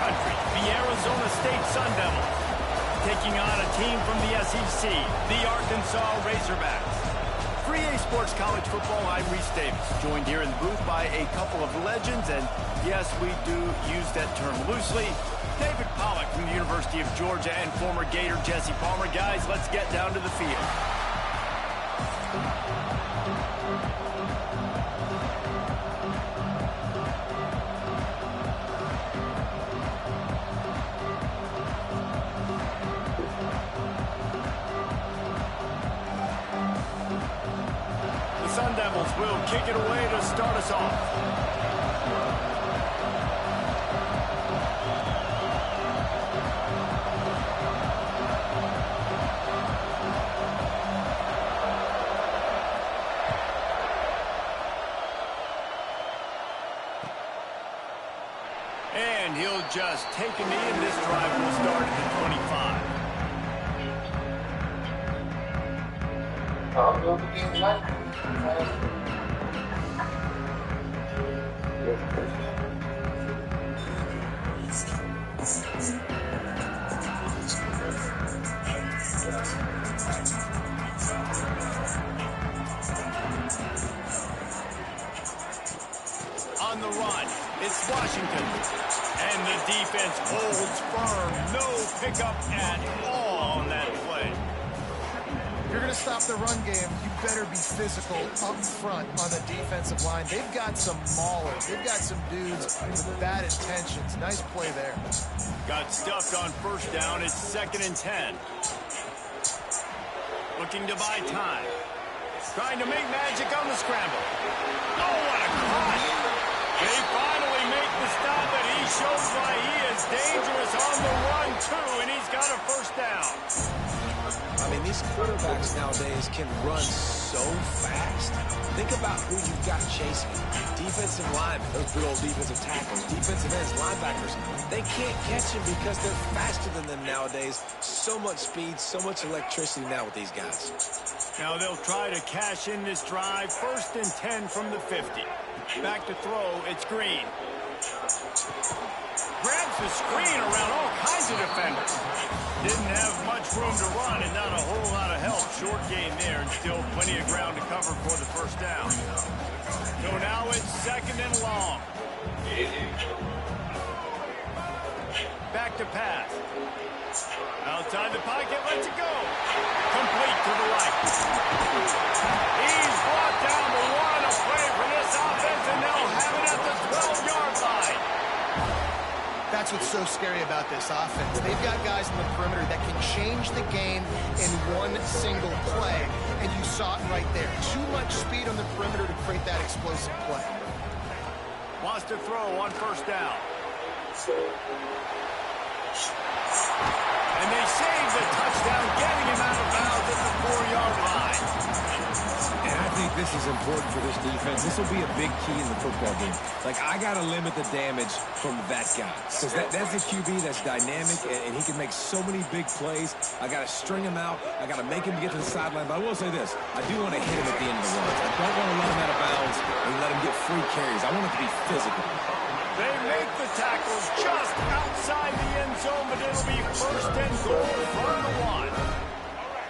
country, the Arizona State Sun Devils, taking on a team from the SEC, the Arkansas Razorbacks. 3A Sports College Football, I'm Reese Davis, joined here in the booth by a couple of legends, and yes, we do use that term loosely. David Pollack from the University of Georgia and former Gator Jesse Palmer. Guys, let's get down to the field. The Sun Devils will kick it away to start us off. And he'll just take a knee, and this drive will start at the 25. On the run, it's Washington. And the defense holds firm. No pickup at all on that play. If you're going to stop the run game, you better be physical up front on the defensive line. They've got some maulers. They've got some dudes with bad intentions. Nice play there. Got stuffed on first down. It's 2nd and 10. Looking to buy time. Trying to make magic on the scramble. Oh, what a crush! They finally make the stop, but he shows why he is dangerous on the run, too, and he's got a first down. I mean, these quarterbacks nowadays can run so fast. Think about who you've got chasing. Defensive linemen, those good old defensive tackles, defensive ends, linebackers. They can't catch him because they're faster than them nowadays. So much speed, so much electricity now with these guys. Now they'll try to cash in this drive. 1st and 10 from the 50. Back to throw, it's Green. Grabs the screen around all kinds of defenders. Didn't have much room to run and not a whole lot of help. Short game there and still plenty of ground to cover for the first down. So now it's 2nd and long. Back to pass. Outside the pocket, lets it go. Complete to the right. He's brought down the one. A play for this offense, and they'll have it at the 12-yard line. That's what's so scary about this offense. They've got guys in the perimeter that can change the game in one single play, and you saw it right there. Too much speed on the perimeter to create that explosive play. Wants to throw on first down. And they save the touchdown, getting him out of bounds at the 4-yard line. And I think this is important for this defense. This will be a big key in the football game. Like, I got to limit the damage from that guy. Because that's a QB that's dynamic, and he can make so many big plays. I got to string him out. I got to make him get to the sideline. But I will say this. I do want to hit him at the end of the run. I don't want to let him out of bounds and let him get free carries. I want it to be physical. They make the tackles just outside the end zone, but it'll be 1st and goal from the 1.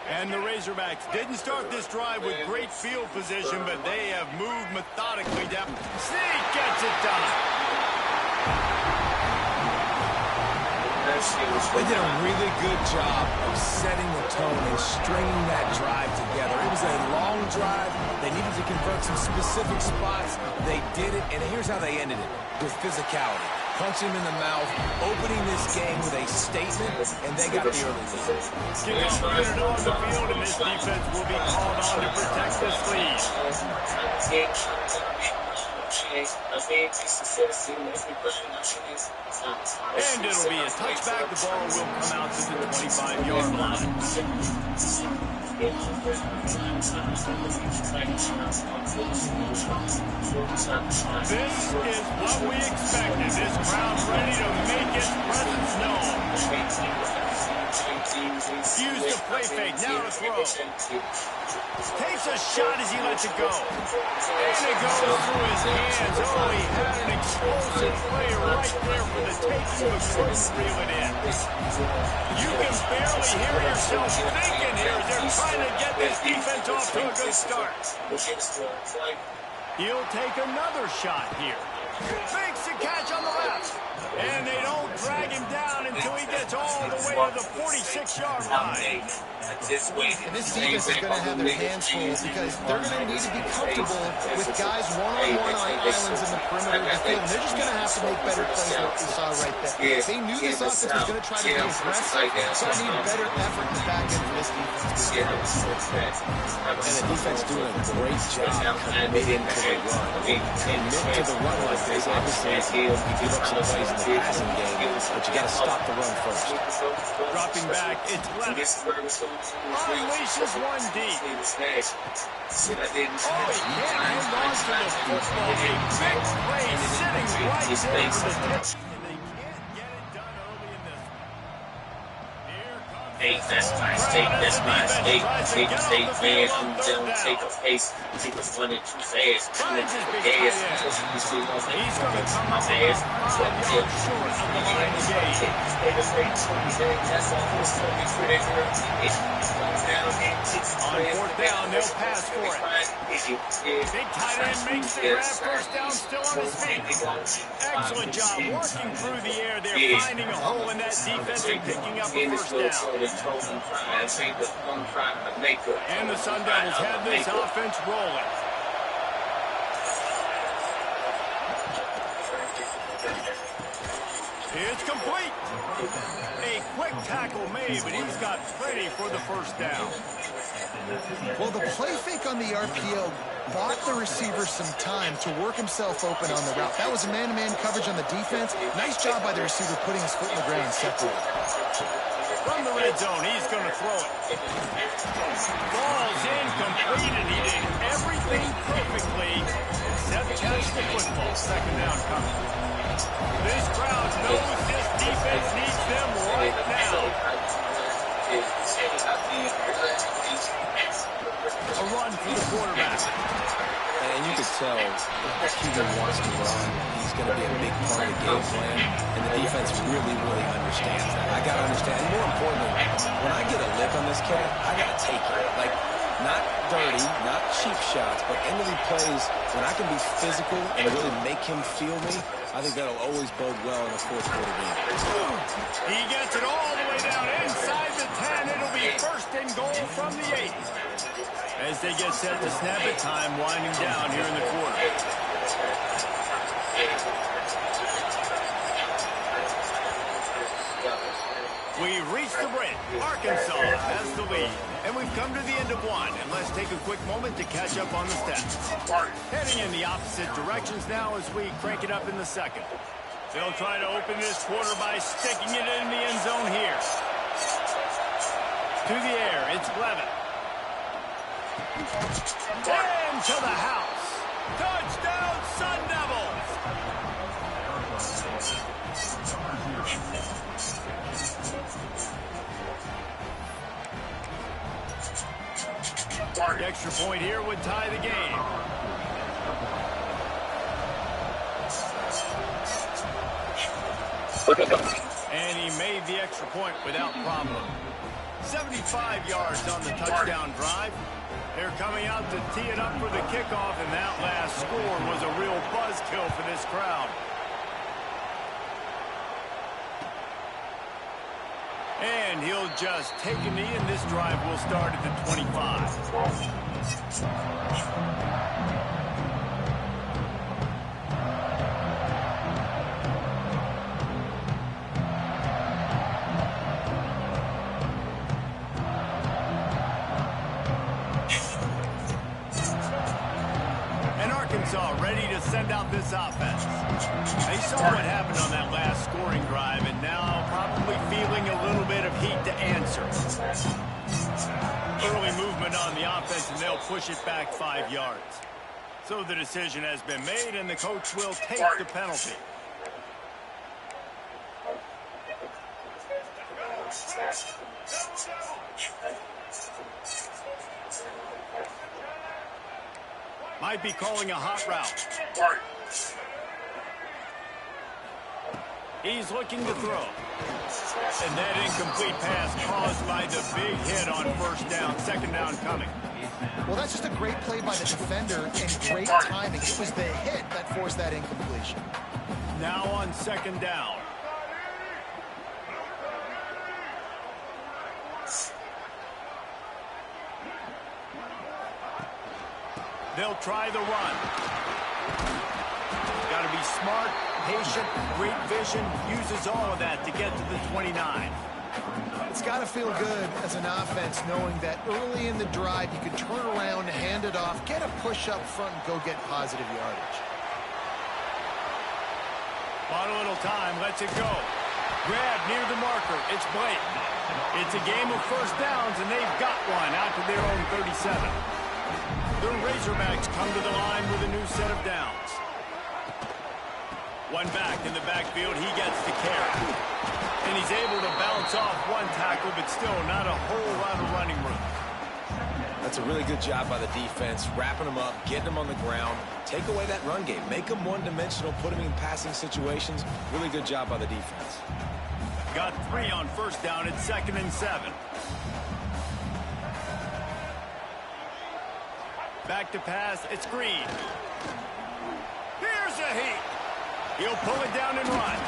And the Razorbacks didn't start this drive with great field position, but they have moved methodically down. Sneak gets it done. They did a really good job of setting the tone and stringing that drive together. It was a long drive. They needed to convert some specific spots. They did it, and here's how they ended it, with physicality. Punching him in the mouth, opening this game with a statement, and they got the early lead. Kickoff unit on the field, and this defense will be called on to protect this lead. And it'll be a touchback. The ball will come out to the 25-yard line. This is what we expected. This crowd's ready to make its presence known. Used the play fake. Now to throw. Takes a shot as he lets it go. And it goes through his hands. Oh, he had an explosive play right there for the taking, but couldn't reel it in. You can barely hear yourself thinking here as they're trying to get this defense off to a good start. He'll take another shot here. Makes the catch on the left. And they don't drag him down until he gets all the way to the 46-yard line. And this defense is going to have their hands full because they're going to need to be comfortable with guys one-on-one on islands in the perimeter of the field. And they're just going to have to make better plays than what we saw right there. They knew this offense was going to try to be aggressive, so I need better effort in the back end for this defense. And the defense doing a great job committing to the run. Commit to the run like this. Obviously, you give up some plays in the passing game, but you got to stop the run first. Dropping back, it's left. Unleashes one deep. Oh, he can't hang on to the football. A big play sitting right there for the pitch. And they can't get it done early in this one. Here comes That's my state. Take a state man who don't take a pace. Take a funny too fast. Finds his big tight end. He's going to come up about 5 yards short of the line of game. On fourth down, they'll pass for it. Big tight end makes the grab. First down, still on his feet. Excellent job working through the air there, finding a hole in that defense and picking up a first down. And the Sun Devils have this offense rolling. It's complete. A quick tackle made, but he's got plenty for the first down. Well, the play fake on the RPO bought the receiver some time to work himself open on the route. That was a man-to-man coverage on the defense. Nice job by the receiver putting his foot in the ground and separating. From the red zone, he's going to throw it. Ball's incomplete, and he did everything perfectly except catch the football. Second down coming. This crowd knows this defense needs them right now. A run for the quarterback. And you can tell the QB wants to run. He's going to be a big part of the game plan. And the defense really, really understands that. I got to understand. And more importantly, when I get a lick on this cat, I got to take it. Like, not dirty, not cheap shots, but end-of-the plays, when I can be physical and really make him feel me, I think that'll always bode well in a fourth quarter game. He gets it all the way down inside the 10. It'll be first and goal from the 8. As they get set to snap it, time winding down here in the quarter. We've reached the break. Arkansas has the lead. And we've come to the end of one. And let's take a quick moment to catch up on the stats. Heading in the opposite directions now as we crank it up in the second. They'll try to open this quarter by sticking it in the end zone here. To the air, it's Levin. And to the house. Touchdown, Sun Devils! The extra point here would tie the game. And he made the extra point without problem. 75 yards on the touchdown drive. They're coming out to tee it up for the kickoff, and that last score was a real buzzkill for this crowd. And he'll just take a knee, and this drive will start at the 25. Ready to send out this offense. They saw what happened on that last scoring drive, and now probably feeling a little bit of heat to answer. Early movement on the offense, and they'll push it back 5 yards. So the decision has been made, and the coach will take the penalty. might be calling a hot route. He's looking to throw. And that incomplete pass caused by the big hit on first down, second down coming. Well, that's just a great play by the defender and great timing. It was the hit that forced that incompletion. Now on second down. They'll try the run. Got to be smart, patient, great vision, uses all of that to get to the 29. It's got to feel good as an offense knowing that early in the drive you could turn around, hand it off, get a push up front, and go get positive yardage. Bought a little time, lets it go. Grab near the marker, it's blatant. It's a game of first downs, and they've got one out to their own 37. The Razorbacks come to the line with a new set of downs. One back in the backfield, he gets the carry. And he's able to bounce off one tackle, but still not a whole lot of running room. That's a really good job by the defense, wrapping them up, getting them on the ground, take away that run game, make them one-dimensional, put them in passing situations. Really good job by the defense. Got 3 on first down at 2nd and 7. Back to pass, it's Green. Here's a heat. He'll pull it down and run.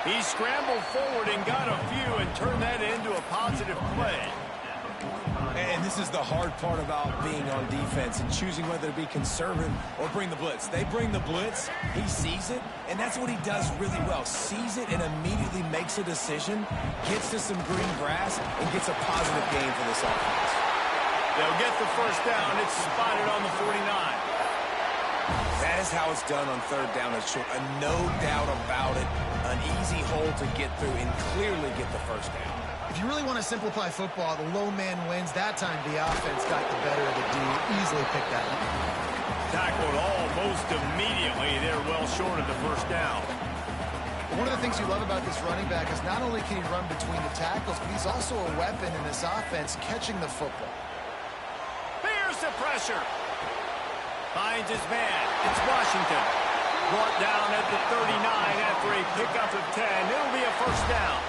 He scrambled forward and got a few and turned that into a positive play. And this is the hard part about being on defense and choosing whether to be conservative or bring the blitz. They bring the blitz, he sees it, and that's what he does really well. Sees it and immediately makes a decision, gets to some green grass, and gets a positive gain for this offense. They'll get the first down. It's spotted on the 49. That is how it's done on third down and short. No doubt about it. An easy hole to get through and clearly get the first down. If you really want to simplify football, the low man wins. That time the offense got the better of the D. Easily picked that up. Tackled almost immediately. They're well short of the first down. One of the things you love about this running back is not only can he run between the tackles, but he's also a weapon in this offense catching the football. Here's the pressure. Finds his man. It's Washington. Brought down at the 39 after a pickup of 10. It'll be a first down.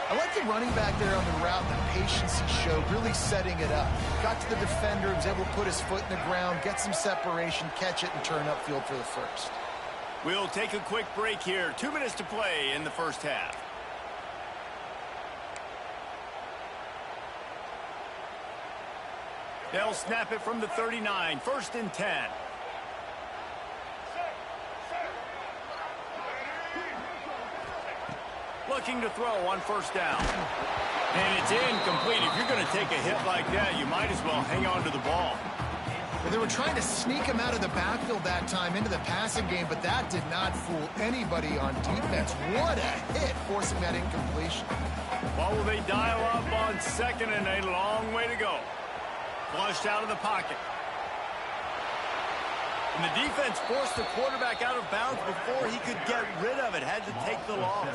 I like the running back there on the route and the patience he showed, really setting it up. Got to the defender, was able to put his foot in the ground, get some separation, catch it, and turn upfield for the first. We'll take a quick break here. 2 minutes to play in the first half. They'll snap it from the 39. 1st and 10. Looking to throw on first down. And it's incomplete. If you're going to take a hit like that, you might as well hang on to the ball. Well, they were trying to sneak him out of the backfield that time into the passing game, but that did not fool anybody on defense. What a hit, forcing that incompletion. Well, will they dial up on 2nd and a long way to go? Flushed out of the pocket. And the defense forced the quarterback out of bounds before he could get rid of it. Had to take the loss.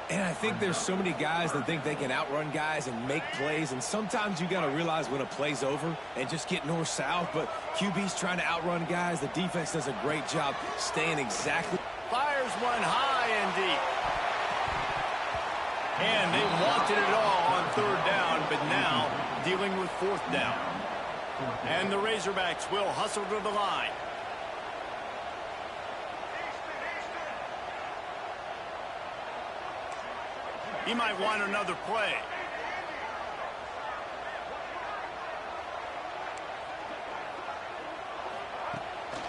And I think there's so many guys that think they can outrun guys and make plays, and sometimes you got to realize when a play's over and just get north-south, but QB's trying to outrun guys. The defense does a great job staying exactly. Fires one high and deep. And they wanted it all on 3rd down, but now dealing with 4th down. And the Razorbacks will hustle to the line. He might want another play.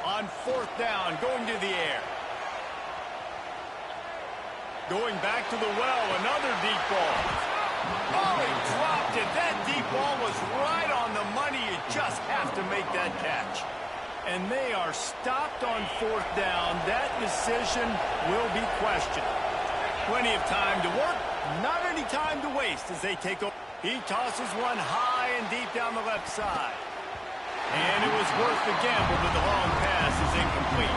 On 4th down, going to the air. Going back to the well, another deep ball. Oh, he dropped it. That deep ball was right on the money. You just have to make that catch. And they are stopped on 4th down. That decision will be questioned. Plenty of time to work. Not any time to waste as they take over. He tosses one high and deep down the left side. And it was worth the gamble, but the long pass is incomplete.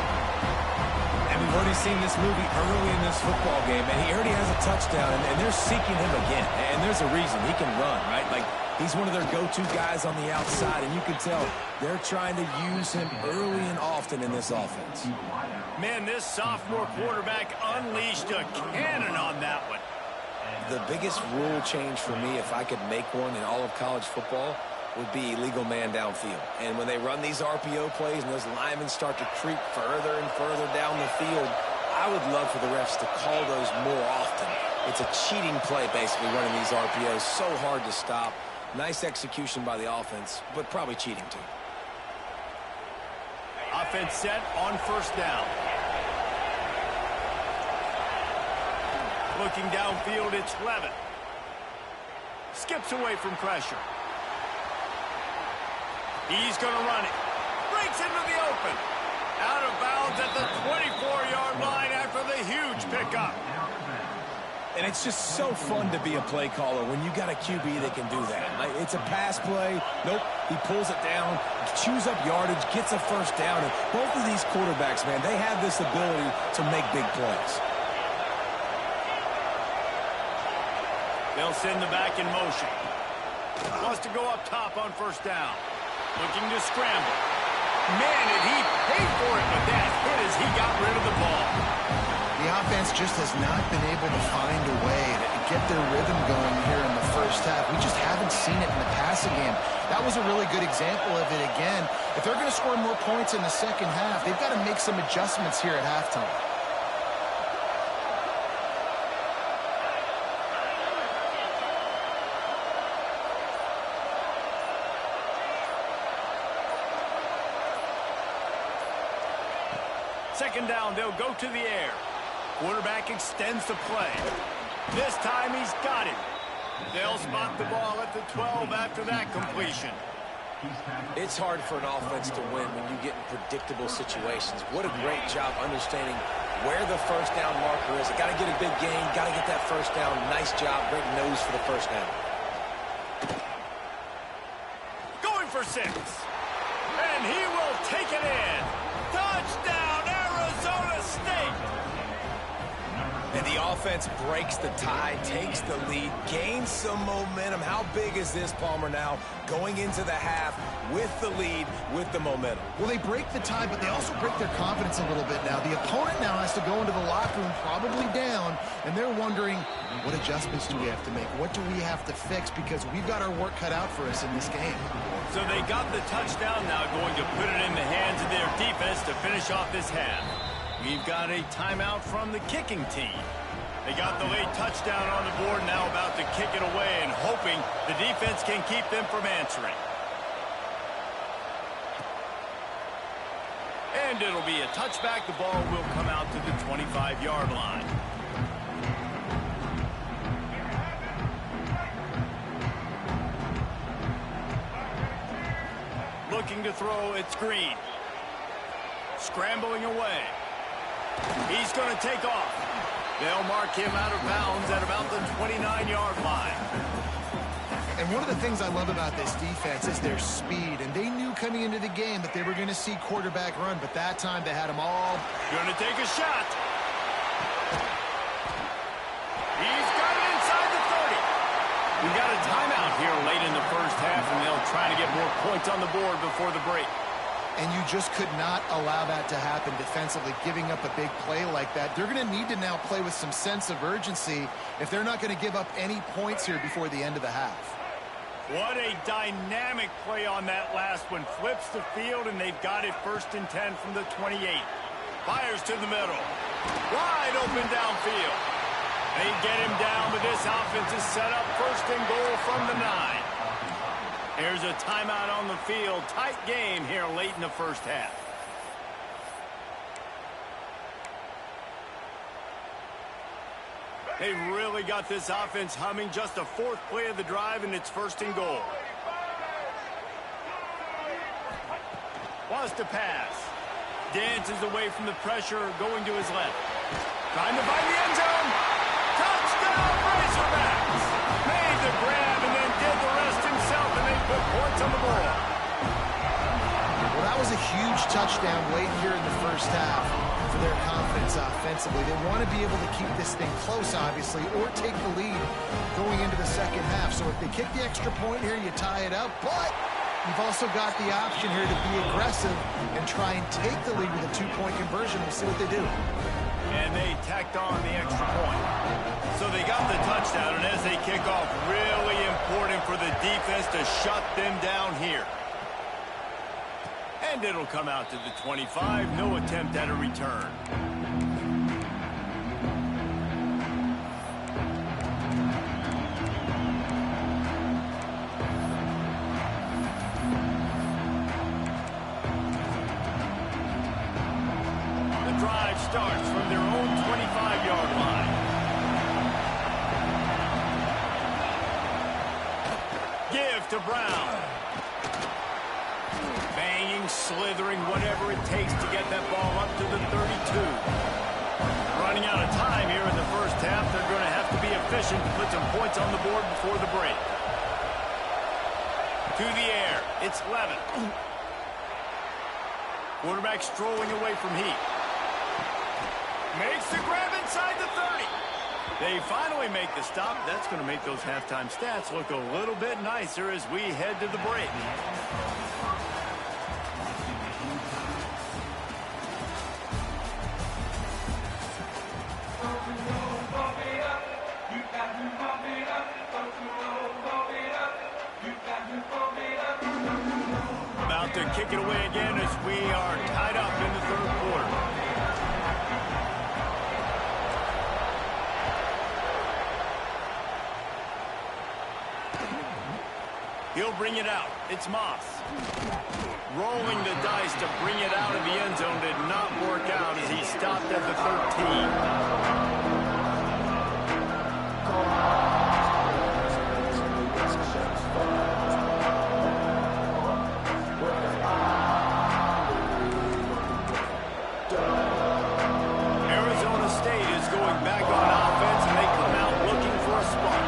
And we've already seen this movie early in this football game, and he already has a touchdown, and they're seeking him again. And there's a reason. He can run, right? Like, He's one of their go-to guys on the outside, and you can tell they're trying to use him early and often in this offense. Man, this sophomore quarterback unleashed a cannon on that one. The biggest rule change for me, if I could make one in all of college football, would be illegal man downfield. And when they run these RPO plays and those linemen start to creep further and further down the field, I would love for the refs to call those more often. It's a cheating play, basically, running these RPOs. So hard to stop. Nice execution by the offense, but probably cheating too. Offense set on first down. Looking downfield, it's Levin. Skips away from pressure. He's going to run it. Breaks into the open. Out of bounds at the 24-yard line after the huge pickup. And it's just so fun to be a play caller when you got a QB that can do that. Like, it's a pass play. Nope, he pulls it down, chews up yardage, gets a first down. And both of these quarterbacks, man, they have this ability to make big plays. They'll send the back in motion. Wants to go up top on first down. Looking to scramble. Man, did he pay for it with that hit as he got rid of the ball. The offense just has not been able to find a way to get their rhythm going here in the first half. We just haven't seen it in the passing game. That was a really good example of it again. If they're going to score more points in the second half, they've got to make some adjustments here at halftime. Second down, they'll go to the air. Quarterback extends the play. This time he's got it. They'll spot the ball at the 12 after that completion. It's hard for an offense to win when you get in predictable situations. What a great job understanding where the first down marker is. Got to get a big gain, got to get that first down. Nice job, great nose for the first down. Going for 6. And he will take it in. Touchdown, Arizona State. And the offense breaks the tie, takes the lead, gains some momentum. How big is this, Palmer, now going into the half with the lead, with the momentum? Well, they break the tie, but they also break their confidence a little bit now. The opponent now has to go into the locker room probably down, and they're wondering, what adjustments do we have to make? What do we have to fix? Because we've got our work cut out for us in this game. So they got the touchdown, now going to put it in the hands of their defense to finish off this half. We've got a timeout from the kicking team. They got the late touchdown on the board, now about to kick it away and hoping the defense can keep them from answering. And it'll be a touchback. The ball will come out to the 25-yard line. Looking to throw, it's Green. Scrambling away. He's going to take off. They'll mark him out of bounds at about the 29-yard line. And one of the things I love about this defense is their speed. And they knew coming into the game that they were going to see quarterback run, but that time they had them all. Going to take a shot. He's got it inside the 30. We got a timeout here late in the first half, and they'll try to get more points on the board before the break. And you just could not allow that to happen defensively, giving up a big play like that. They're going to need to now play with some sense of urgency if they're not going to give up any points here before the end of the half. What a dynamic play on that last one. Flips the field, and they've got it 1st and 10 from the 28. Fires to the middle. Wide open downfield. They get him down, but this offense is set up 1st and goal from the 9. Here's a timeout on the field. Tight game here late in the first half. They really got this offense humming. Just a 4th play of the drive, and it's 1st and goal. Wants to pass. Dances away from the pressure, going to his left. Trying to find the end zone. Touchdown, Razorbacks! Made the grab and then did the rest himself, and they put points on the board. Well, that was a huge touchdown late here in the first half. for their confidence offensively. They want to be able to keep this thing close, obviously, or take the lead going into the second half. So if they kick the extra point here, you tie it up. But you've also got the option here to be aggressive and try and take the lead with a two-point conversion. We'll see what they do. And they tacked on the extra point. So they got the touchdown, and as they kick off, really important for the defense to shut them down here. And it'll come out to the 25. No attempt at a return. The drive starts from their own 25-yard line. Give to Brown. Banging, slithering, whatever it takes to get that ball up to the 32. Running out of time here in the first half. They're going to have to be efficient to put some points on the board before the break. To the air. It's Levin. Quarterback strolling away from heat. Makes the grab inside the 30. They finally make the stop. That's going to make those halftime stats look a little bit nicer as we head to the break. About to kick it away again as we are tied up in the third quarter. He'll bring it out. It's Moss. Rolling the dice to bring it out of the end zone did not work out as he stopped at the 13. Arizona State is going back on offense, and they come out looking for a spark.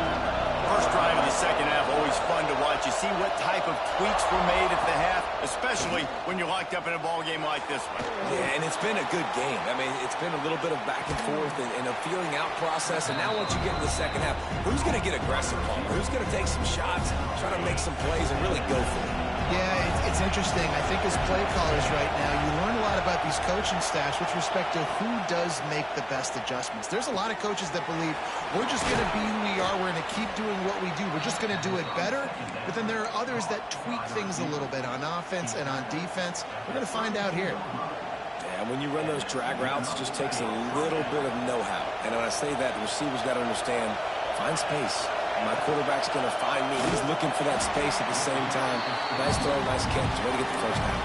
First drive of the second half, always fun to watch. You see what type of tweaks were made at the half, especially when you're locked up in a ball game like this one. Yeah, and it's been a good game. I mean, it's been a little bit of back and forth and a feeling out process. And now once you get into the second half, who's going to get aggressive, Paul? Who's going to take some shots, try to make some plays, and really go for it? Yeah, it's interesting. I think as play callers right now, you learn a lot about these coaching staffs with respect to who does make the best adjustments. There's a lot of coaches that believe we're just going to be who we are. We're going to keep doing what we do. We're just going to do it better. But then there are others that tweak things a little bit on offense and on defense. We're going to find out here. Yeah, when you run those drag routes, it just takes a little bit of know-how. And when I say that, the receivers got to understand, find space. My quarterback's going to find me. He's looking for that space at the same time. Nice throw, nice catch. Way to get the first down.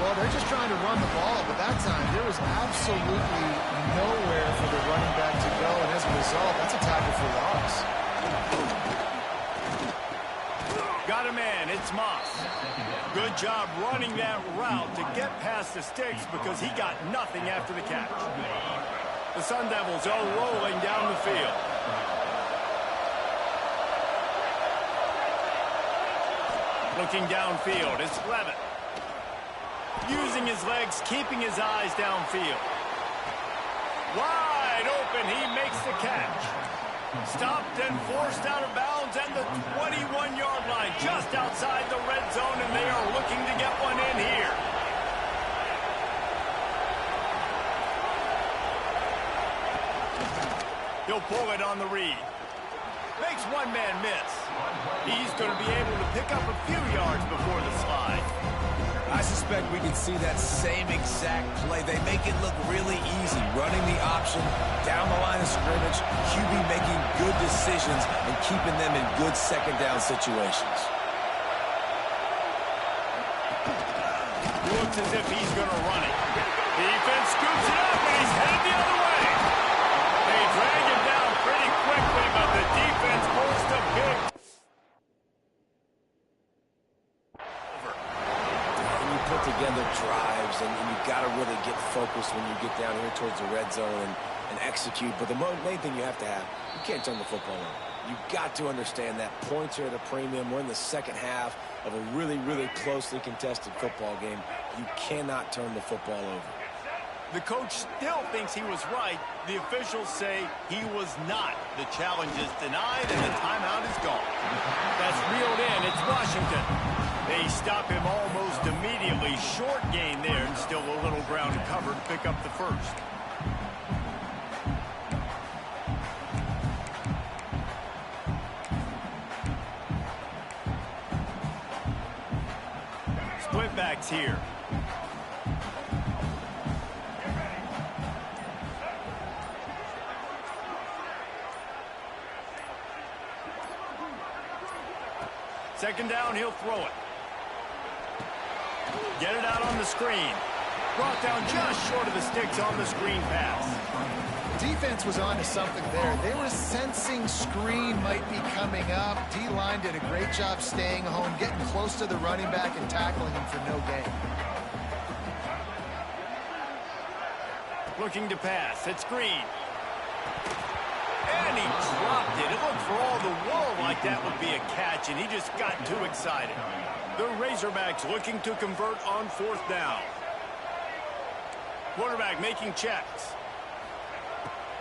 Well, they're just trying to run the ball, but that time there was absolutely nowhere for the running back to go, and as a result, that's a tackle for loss. Got a man, it's Moss. Good job running that route to get past the sticks because he got nothing after the catch. The Sun Devils are rolling down the field. Looking downfield, it's Levin. Using his legs, keeping his eyes downfield. Wide open, he makes the catch. Stopped and forced out of bounds at the 21-yard line, just outside the red zone, and they are looking to get one in here. He'll pull it on the read. Makes one man miss. He's going to be able to pick up a few yards before the slide. I suspect we can see that same exact play. They make it look really easy, running the option down the line of scrimmage, QB making good decisions and keeping them in good second down situations. Looks as if he's going to run it. Defense scoops it up, and he's headed the other way. They drag him down pretty quickly, but the defense forced a big... Put together drives, and you got to really get focused when you get down here towards the red zone and execute. But the main thing you have to have, you can't turn the football over. You've got to understand that points are at a premium. We're in the second half of a really, really closely contested football game. You cannot turn the football over. The coach still thinks he was right. The officials say he was not. The challenge is denied, and the timeout is gone. That's reeled in. It's Washington. They stop him almost immediately. Short gain there, and still a little ground to cover to pick up the first. Split backs here. Second down, he'll throw it. Get it out on the screen. Brought down just short of the sticks on the screen pass. Defense was on to something there. They were sensing screen might be coming up. D-line did a great job staying home, getting close to the running back and tackling him for no gain. Looking to pass. It's Green. And he dropped it. It looked for all the world like that would be a catch, and he just got too excited. The Razorbacks looking to convert on fourth down. Quarterback making checks.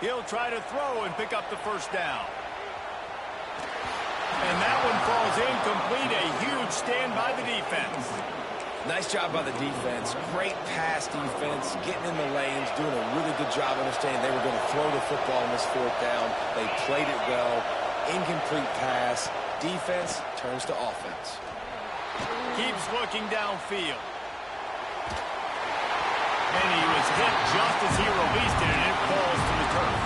He'll try to throw and pick up the first down. And that one falls incomplete. A huge stand by the defense. Nice job by the defense. Great pass defense, getting in the lanes, doing a really good job understanding they were going to throw the football on this fourth down. They played it well. Incomplete pass. Defense turns to offense. Keeps looking downfield. And he was hit just as he released it, and it falls to the turf.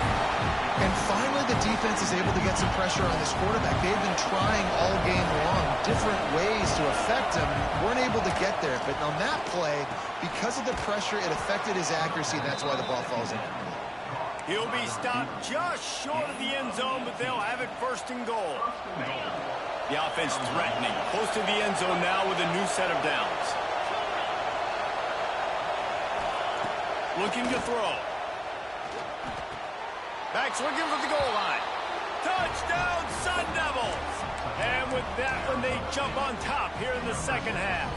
And finally, the defense is able to get some pressure on this quarterback. They've been trying all game long, different ways to affect him. Weren't able to get there. But on that play, because of the pressure, it affected his accuracy, and that's why the ball falls in. He'll be stopped just short of the end zone, but they'll have it first and goal. The offense threatening. Close to the end zone now with a new set of downs. Looking to throw. Backs looking for the goal line. Touchdown, Sun Devils! And with that one, they jump on top here in the second half.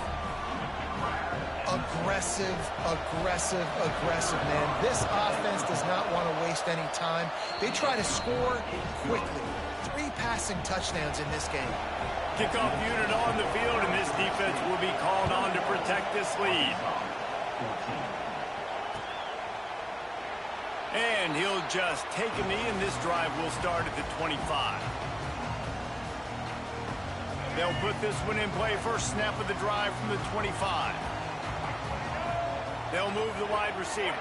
Aggressive, aggressive, aggressive, man. This offense does not want to waste any time. They try to score quickly. 3 passing touchdowns in this game. Kickoff unit on the field, and this defense will be called on to protect this lead. And he'll just take a knee, and this drive will start at the 25. They'll put this one in play. First snap of the drive from the 25. They'll move the wide receiver.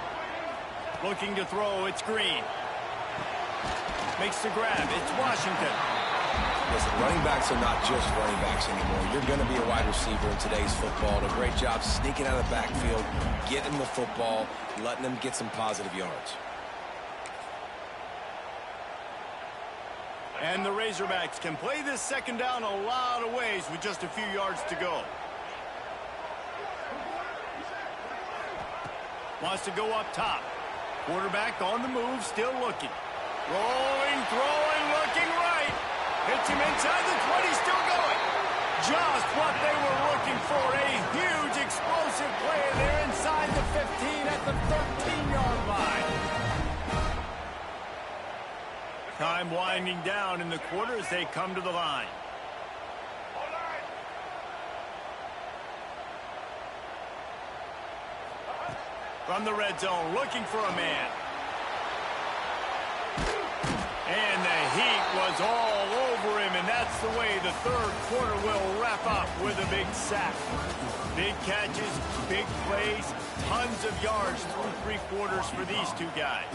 Looking to throw, it's Green. Makes the grab, it's Washington. Listen, running backs are not just running backs anymore. You're going to be a wide receiver in today's football. A great job sneaking out of the backfield, getting the football, letting them get some positive yards. And the Razorbacks can play this second down a lot of ways with just a few yards to go. Wants to go up top. Quarterback on the move, still looking. Rolling, throwing, looking right. Hits him inside the 20, still going. Just what they were looking for. A huge explosive play. They're inside the 15 at the 13-yard line. Time winding down in the quarter as they come to the line. From the red zone, looking for a man. And the heat was all over him, and that's the way the third quarter will wrap up with a big sack. Big catches, big plays, tons of yards through 3 quarters for these two guys.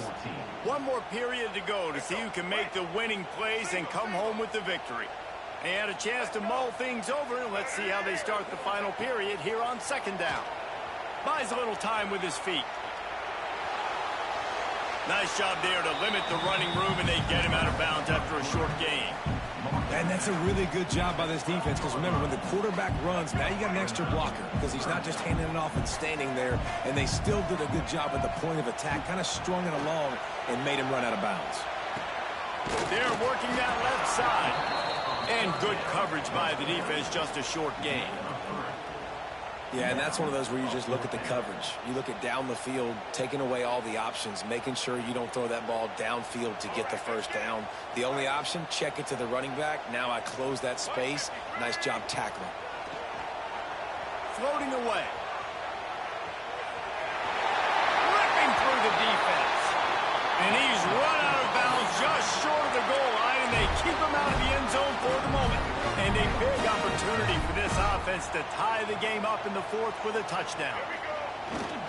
One more period to go to see who can make the winning plays and come home with the victory. They had a chance to mull things over, and let's see how they start the final period here on second down. Buys a little time with his feet. Nice job there to limit the running room, and they get him out of bounds after a short gain. And that's a really good job by this defense, because remember, when the quarterback runs, now you got an extra blocker, because he's not just handing it off and standing there, and they still did a good job at the point of attack, kind of strung it along and made him run out of bounds. They're working that left side. And good coverage by the defense, just a short gain. Yeah, and that's one of those where you just look at the coverage. You look at down the field, taking away all the options, making sure you don't throw that ball downfield to get the first down. The only option, check it to the running back. Now I close that space. Nice job tackling. Floating away. Ripping through the defense. And he's run out of bounds just short of the goal line, and they keep him out of the end zone for the moment. And a big opportunity for this offense to tie the game up in the fourth with a touchdown.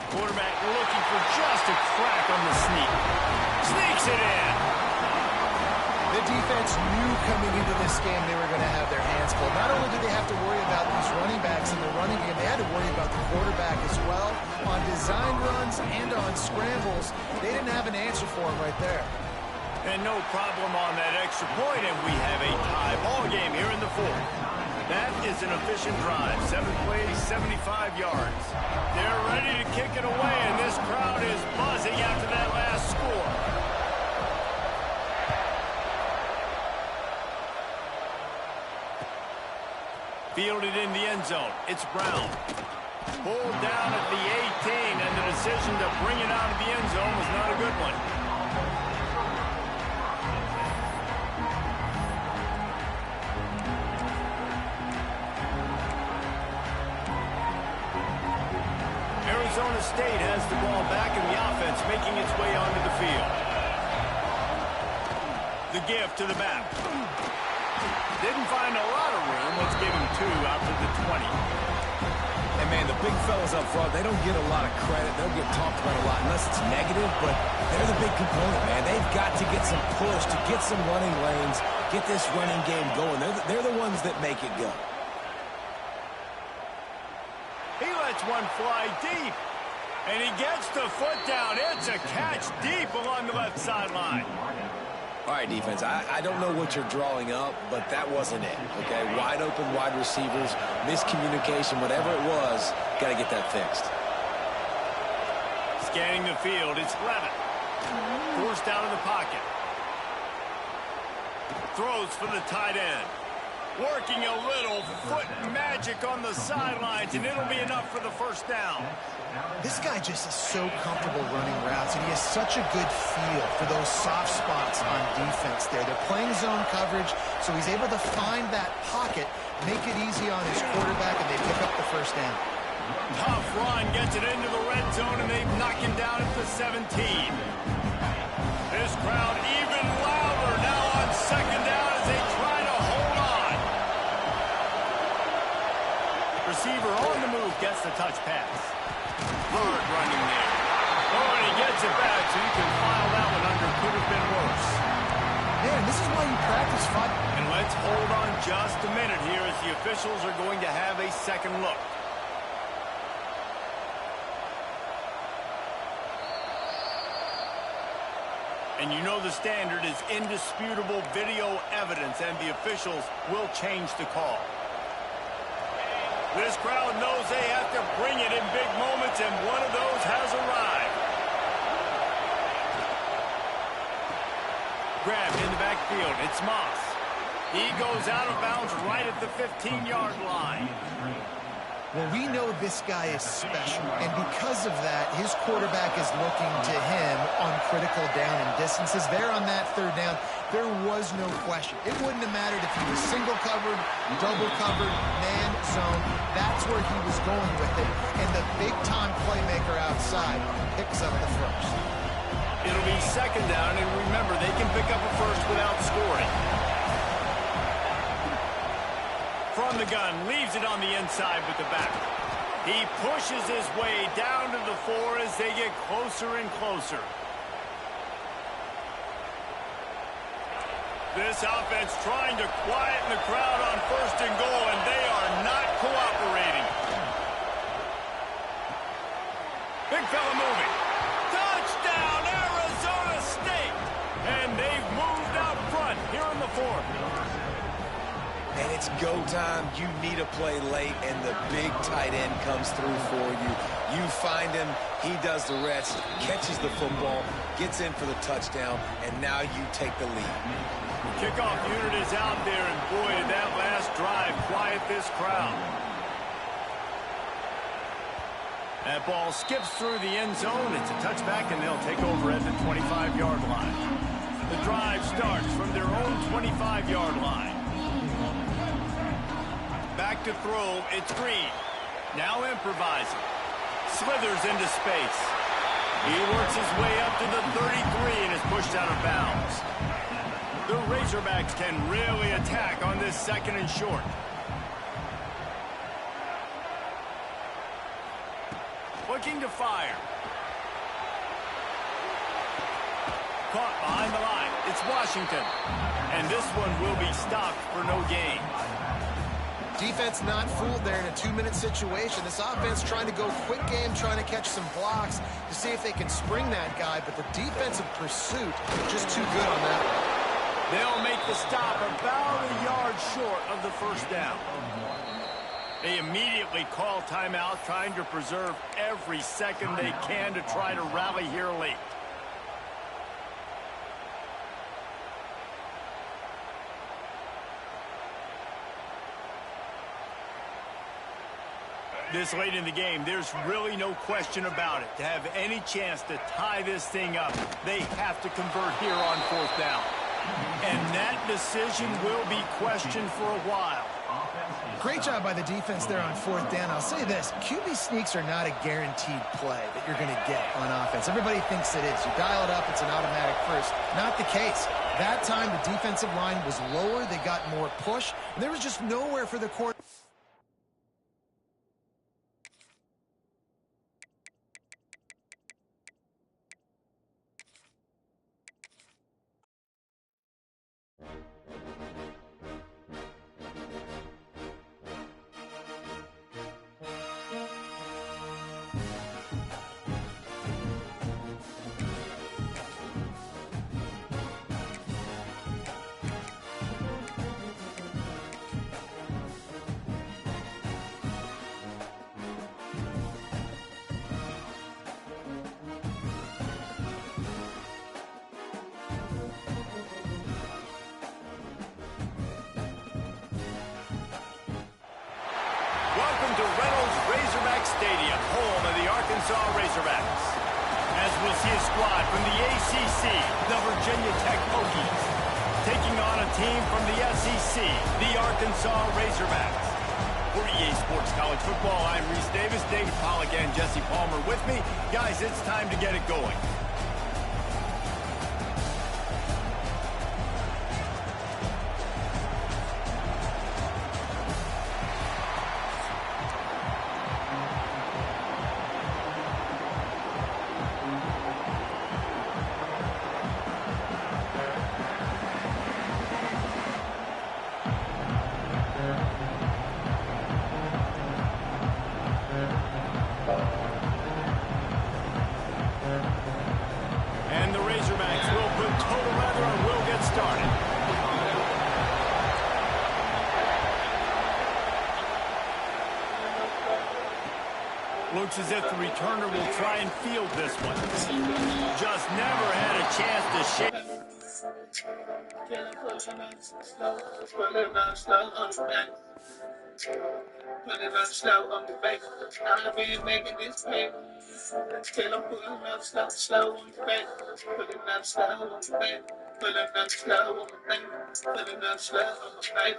Quarterback looking for just a crack on the sneak. Sneaks it in. The defense knew coming into this game they were going to have their hands full. Not only did they have to worry about these running backs in the running game, they had to worry about the quarterback as well. On design runs and on scrambles, they didn't have an answer for him right there. And no problem on that extra point, and we have a tie ball game here in the fourth. That is an efficient drive. 7 plays, 75 yards. They're ready to kick it away, and this crowd is buzzing after that last score. Fielded in the end zone. It's Brown. Pulled down at the 18, and the decision to bring it out of the end zone was not a good one. Arizona State has the ball back in the offense, making its way onto the field. The give to the back. Didn't find a lot of room. Let's give him 2 out to the 20. And, man, the big fellas up front, they don't get a lot of credit. They'll get talked about a lot unless it's negative, but they're the big component, man. They've got to get some push, to get some running lanes, get this running game going. They're the ones that make it go. He lets one fly deep, and he gets the foot down. It's a catch deep along the left sideline. All right, defense, I don't know what you're drawing up, but that wasn't it, okay? Wide open wide receivers, miscommunication, whatever it was, got to get that fixed. Scanning the field, it's Levitt. Forced out of the pocket. Throws for the tight end. Working a little foot magic on the sidelines, and it'll be enough for the first down. This guy just is so comfortable running routes, and he has such a good feel for those soft spots on defense there. They're playing zone coverage, so he's able to find that pocket, make it easy on his quarterback, and they pick up the first down. Tough run, gets it into the red zone, and they knock him down at the 17. This crowd even louder now on second down as they try to hold on. Receiver on the move gets the touch pass. Hard running there. Oh, and he gets it back, so you can file that one under. Could have been worse. Man, this is why you practice 5. And let's hold on just a minute here as the officials are going to have a second look. And you know the standard is indisputable video evidence, and the officials will change the call. This crowd knows they have to bring it in big moments, and one of those has arrived. Grabbed in the backfield. It's Moss. He goes out of bounds right at the 15-yard line. Well, we know this guy is special, and because of that, his quarterback is looking to him on critical down and distances. There on that third down, there was no question. It wouldn't have mattered if he was single covered, double covered, man, zone. That's where he was going with it, and the big-time playmaker outside picks up the first. It'll be second down, and remember, they can pick up a first without scoring. From the gun, leaves it on the inside with the back. He pushes his way down to the 4 as they get closer and closer. This offense trying to quieten the crowd on first and goal, and they are not cooperating. Big fella moving. Touchdown, Arizona State! And they've moved out front here in the 4th. And it's go time. You need a play late, and the big tight end comes through for you. You find him, he does the rest, catches the football, gets in for the touchdown, and now you take the lead. The kickoff unit is out there, and boy, did that last drive quiet this crowd. That ball skips through the end zone. It's a touchback, and they'll take over at the 25-yard line. The drive starts from their own 25-yard line. Back to throw, it's Green. Now improvising. Slithers into space. He works his way up to the 33 and is pushed out of bounds. The Razorbacks can really attack on this second and short. Looking to fire. Caught behind the line. It's Washington. And this one will be stopped for no gain. Defense not fooled there in a 2-minute situation. This offense trying to go quick game, trying to catch some blocks to see if they can spring that guy, but the defensive pursuit just too good on that one. They'll make the stop about a yard short of the first down. They immediately call timeout, trying to preserve every second they can to try to rally here late. This late in the game, there's really no question about it. To have any chance to tie this thing up, they have to convert here on fourth down. And that decision will be questioned for a while. Great job by the defense there on fourth down. I'll say this, QB sneaks are not a guaranteed play that you're going to get on offense. Everybody thinks it is. You dial it up, it's an automatic first. Not the case. That time, the defensive line was lower. They got more push, and there was just nowhere for the quarterback. Welcome to Reynolds Razorback Stadium, home of the Arkansas Razorbacks. As we'll see a squad from the ACC, the Virginia Tech Hokies, taking on a team from the SEC, the Arkansas Razorbacks. For EA Sports College Football, I'm Reese Davis, David Pollack and Jesse Palmer with me. Guys, it's time to get it going. And the Razorbacks will put total leather and will get started. Looks as if the returner will try and field this one. Just never had a chance to shake. Put it on slow on the back. I've been making this paper. Till I'm putting up slow on the back. Put it on slow on the back. Put it on slow on the back. Put it on slow on the back.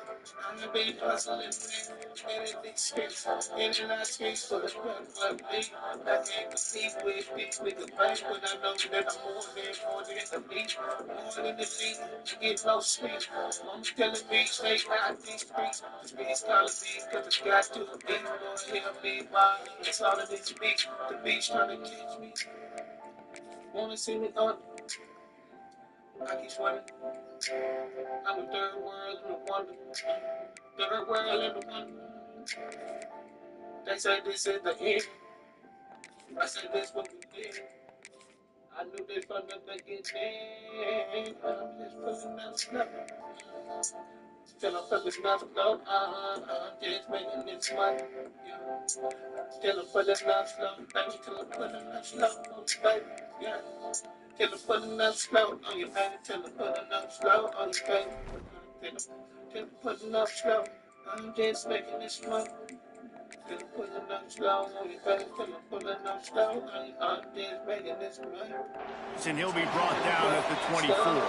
I've been hustling, man. In these streets, in the last streets for the front of me. I can't compete with these niggas, right? But I know that I'm more than the beat. More than the beat, get no sweet. I'm telling me, stay out these streets. The streets calling me, cause it's got to be. Lord, help me, why? It's all of this beat. The beat's trying to catch me. Wanna see me up? I keep swimming. I'm a third world in the wonder. Third world in the wonder. They say this is the end. I said this what we did. I knew this from the beginning. I'm just putting out stuff. Till I'm putting out slow. I'm just making this money. Yeah. Till I'm putting out slow. Baby, till I'm putting out slow. Baby, yeah. Till I'm putting out slow on your baby. Till I'm putting out slow on your baby. Till I'm putting out slow. I'm just making this money. pulling up slow on your face, pulling up slow. I'm just making this play. And he'll be brought down at the 24.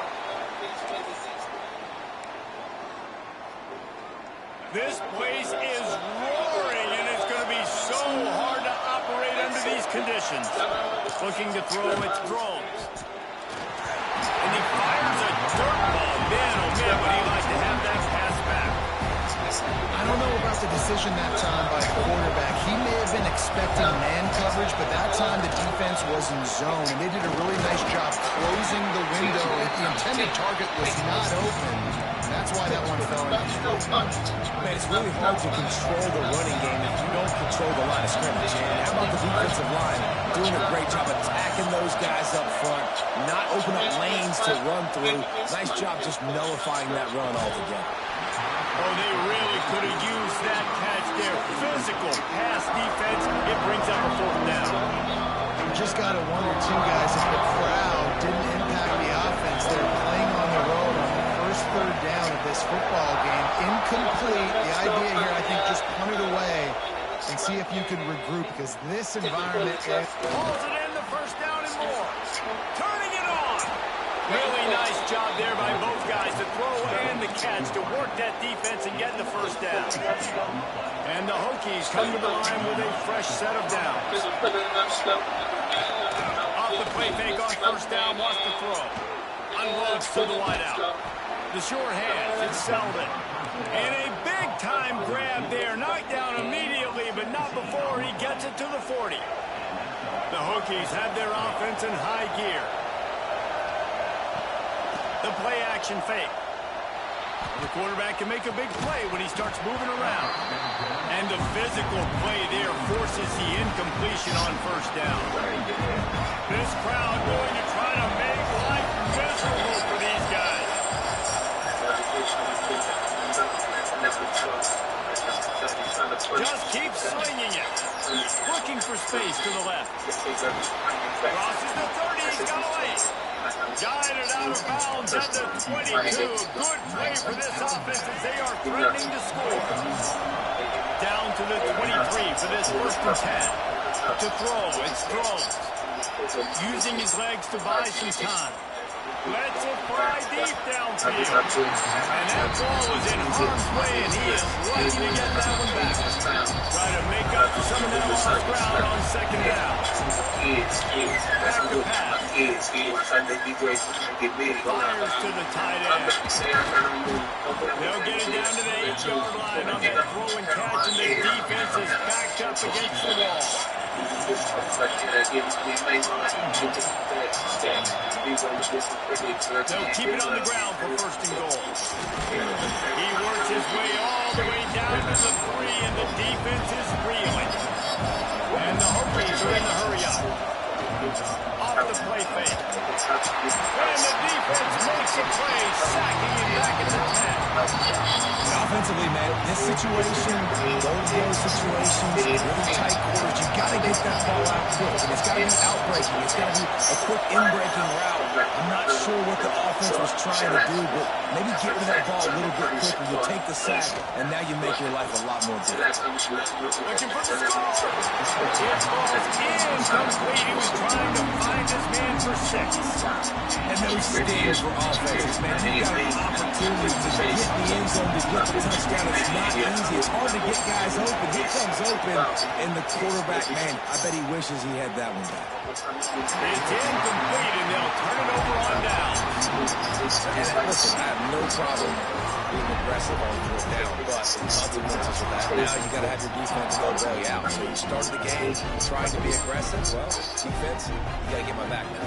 This place is roaring, and it's going to be so hard to operate under these conditions. Looking to throw, it's throws. And he fires a dirt ball. Man, oh man, would he like to have that pass back. I don't know about the decision that time by the quarterback. He may have been expecting man coverage, but that time the defense was in zone, and they did a really nice job closing the window. The intended target was not open. That's why that one fell in. Man, it's really hard to control the running game if you don't control the line of scrimmage. And how about the defensive line doing a great job attacking those guys up front, not open up lanes to run through. Nice job just nullifying that run altogether. Oh, they really could have used that catch there. Physical pass defense. It brings up a fourth down. You just got to wonder, too, guys, if the crowd didn't impact the offense. They're playing on the road on the first third down of this football game. Incomplete. The idea here, I think, just punt it away and see if you can regroup, because this environment is... Pulls it in, the first down and more. Turning it on. Really nice job there by both guys, the throw and the catch, to work that defense and get the first down. And the Hokies come to the line with a fresh set of downs. Off the play fake on first down, wants to throw. Unloads to the wideout. The short hands, it's Selden. And a big-time grab there. Knocked down immediately, but not before he gets it to the 40. The Hokies have their offense in high gear. The play-action fake. The quarterback can make a big play when he starts moving around. And the physical play there forces the incompletion on first down. This crowd going to try to make life miserable for these guys. Just keep slinging it. Looking for space to the left. Crosses the 30, he's got a lane. Guided out of bounds at the 22. Good play for this offense as they are threatening to score. Down to the 23 for this first and 10. To throw, it's throws. Using his legs to buy some time. Lets it fly deep downfield. And that ball was in harm's way, and he is lucky to get that one back. Try to make up for some of that lost ground on second down. Back to pass. Fires to the tight end. They'll get it down to the 8-yard line on that throw and catch, and the defense is backed up against the wall. They'll keep it on the ground for first and goal. He works his way all the way down to the 3, and the defense is reeling. And the Hokies are in the hurry up. Off the play fake. And the defense makes a play, sacking him back at the 10. Offensively, man, this situation, those situations, really tight quarters, you got to get that ball out quick. And it's got to be outbreaking. It's got to be a quick in-breaking route. I'm not sure what the offense was trying to do, but maybe get rid of that ball a little bit quicker. You take the sack, and now you make your life a lot more difficult. Looking for the score. It falls incomplete. He was trying to find his man for 6. And those stands for offense, man. You got an opportunity to get the end zone, to get the touchdown. It's not easy. It's hard to get guys open. He comes open, and the quarterback, man, I bet he wishes he had that one back. It's incomplete, and they'll turn it over on down. And listen, I have no problem being aggressive on fourth down, but the consequences of that. Now you got to have your defense go bail you out. So you started the game trying to be aggressive. Well, defense, you got to get my back now.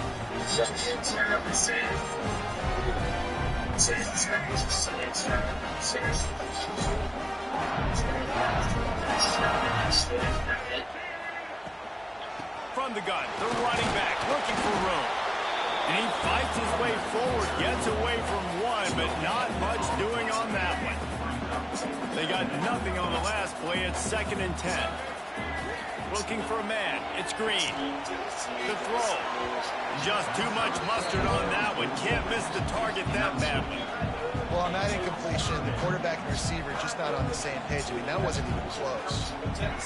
From the gun, the running back looking for room. And he fights his way forward, gets away from one, but not much doing on that one. They got nothing on the last play. It's 2nd and 10. Looking for a man. It's Green. The throw. Just too much mustard on that one. Can't miss the target that badly. Well, on that incompletion, the quarterback and receiver just not on the same page. I mean, that wasn't even close.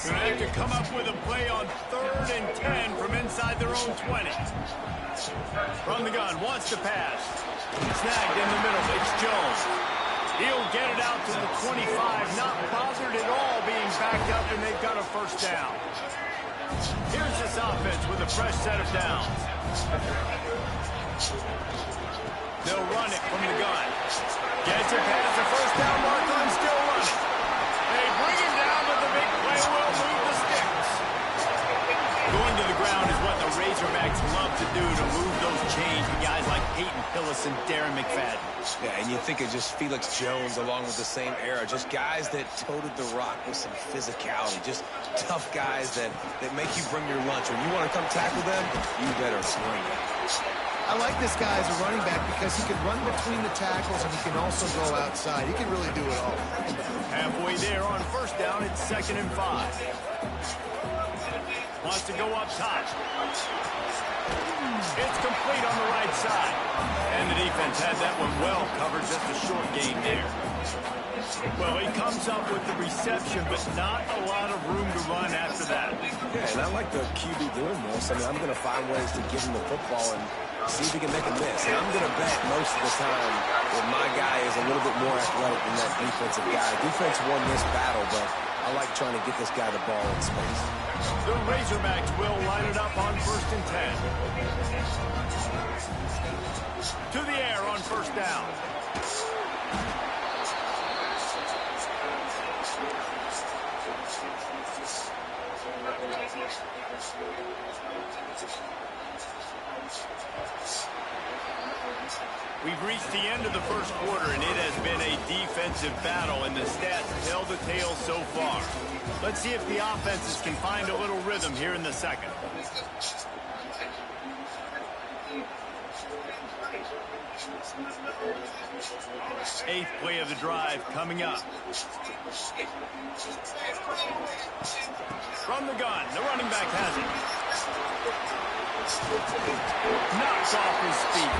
Gonna have to come up with a play on 3rd and 10 from inside their own 20. From the gun, wants to pass. Snagged in the middle, it's Jones. He'll get it out to the 25, not bothered at all being backed up, and they've got a first down. Here's this offense with a fresh set of downs. They'll run it from the gun. Gets it past the first down marker and still running. They bring him down, but the big play will move the sticks. Going to the ground is what the Razorbacks love to do, to move those chains with guys like Peyton Hillis and Darren McFadden. Yeah, and you think of just Felix Jones along with the same era. Just guys that toted the rock with some physicality. Just tough guys that make you bring your lunch. When you want to come tackle them, you better bring it. I like this guy as a running back because he can run between the tackles and he can also go outside. He can really do it all. Halfway there on first down, it's 2nd and 5. Wants to go up top. It's complete on the right side. And the defense had that one well covered, just a short gain there. Well, he comes up with the reception, but not a lot of room to run after that. Yeah, and I like the QB doing this. I mean, I'm going to find ways to give him the football and see if he can make a miss. And I'm going to bet most of the time that my guy is a little bit more athletic than that defensive guy. Defense won this battle, but I like trying to get this guy the ball in space. The Razorbacks will line it up on 1st and 10. To the air on first down. We've reached the end of the first quarter, and it has been a defensive battle, and the stats tell the tale so far. Let's see if the offenses can find a little rhythm here in the second. Eighth play of the drive coming up. From the gun, the running back has it. Knocks off his feet.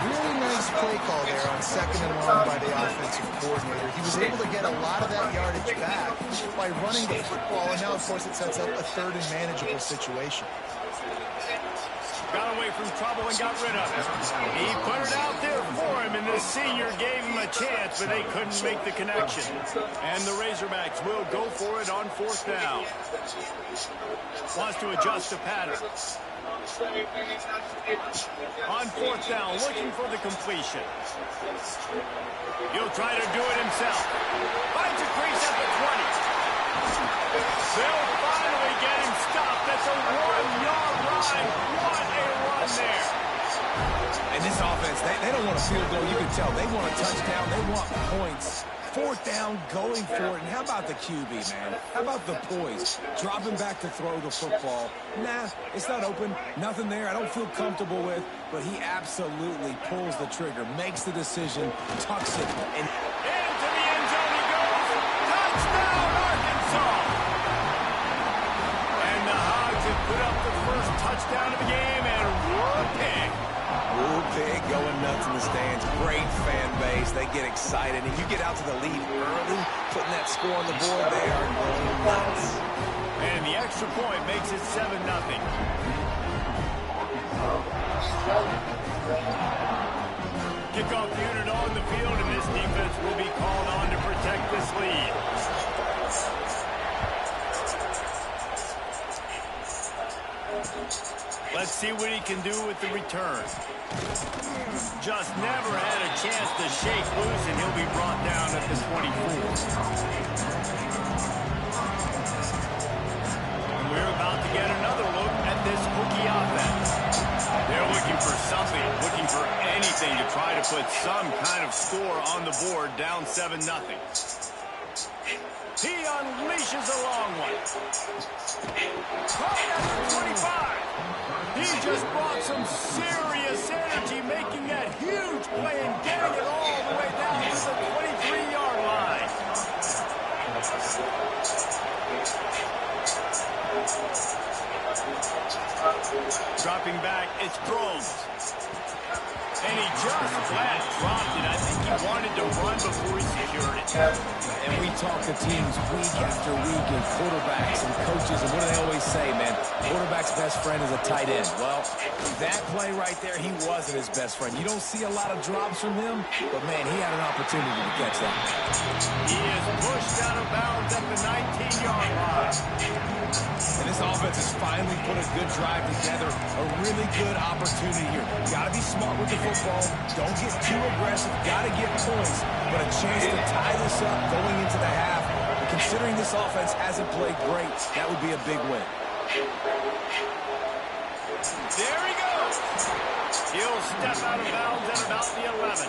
Really nice play call there on 2nd and long by the offensive coordinator. He was able to get a lot of that yardage back by running the football, and now, of course, it sets up a 3rd and manageable situation. Got away from trouble and got rid of it. He put it out there for him, and the senior gave him a chance, but they couldn't make the connection. And the Razorbacks will go for it on 4th down. Wants to adjust the pattern. On 4th down, looking for the completion. He'll try to do it himself. Finds a crease at the 20. They'll finally get him stopped at the 1-yard line. What a run there. And this offense, they don't want a field goal. You can tell. They want a touchdown. They want points. 4th down, going for it. And how about the QB, man? How about the poise? Dropping back to throw the football. Nah, it's not open. Nothing there I don't feel comfortable with. But he absolutely pulls the trigger, makes the decision, tucks it, and into the end zone he goes. Touchdown, Arkansas. And the Hogs have put up the first touchdown of the game, and whooping. Woo pig going nuts in the stands. Great fan base. They get excited. And you get out to the lead early, putting that score on the board, they are going nuts. And the extra point makes it 7-0. Kickoff unit on the field, and this defense will be called on to protect this lead. Let's see what he can do with the return. Just never had a chance to shake loose, and he'll be brought down at the 24. And we're about to get another look at this Hokie offense. They're looking for something, looking for anything to try to put some kind of score on the board, down 7-0. He unleashes a long one. Caught at the 25. He just brought some serious energy, making that huge play and getting it all the way down to the 23-yard line. Dropping back, it's Groves. And he just flat dropped it. I think wanted to run before he secured it. And we talk to teams week after week and quarterbacks and coaches, and what do they always say, man? Quarterback's best friend is a tight end. Well, that play right there, he wasn't his best friend. You don't see a lot of drops from him, but, man, he had an opportunity to catch that. He is pushed out of bounds at the 19-yard line. And this offense has finally put a good drive together, a really good opportunity here. Got to be smart with the football. Don't get too aggressive. Got to get points, but a chance to tie this up going into the half. And considering this offense hasn't played great, that would be a big win. There he goes. He'll step out of bounds at about the 11.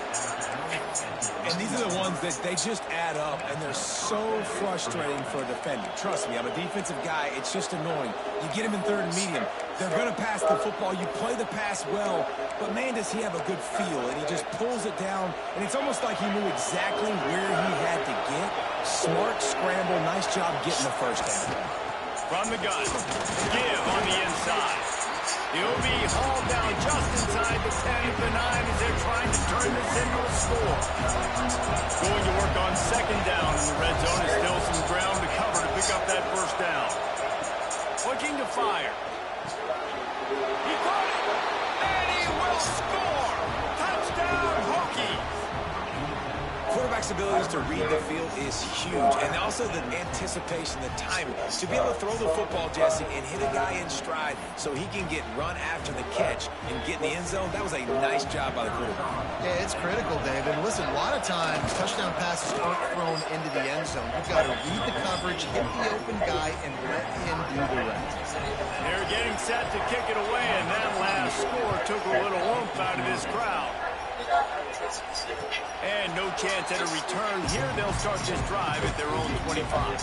And these are the ones that they just add up, and they're so frustrating for a defender. Trust me, I'm a defensive guy. It's just annoying. You get him in third and medium. They're going to pass the football. You play the pass well, but, man, does he have a good feel, and he just pulls it down, and it's almost like he knew exactly where he had to get. Smart scramble. Nice job getting the first down. From the gun, give on the inside. He'll be hauled down just inside the 10 of the 9 as they're trying to turn this into a score. Going to work on second down in the red zone. Is still some ground to cover to pick up that first down. Looking to fire. He caught it, and he will score. Touchdown, Hokies. Quarterback's abilities to read the field is huge, and also the anticipation, the timing. To be able to throw the football, Jesse, and hit a guy in stride so he can get run after the catch and get in the end zone, that was a nice job by the quarterback. Yeah, it's critical, David. Listen, a lot of times touchdown passes aren't thrown into the end zone. You've got to read the coverage, hit the open guy, and let him do the rest. They're getting set to kick it away, and that last score took a little oomph out of this crowd. And no chance at a return here. They'll start this drive at their own 25.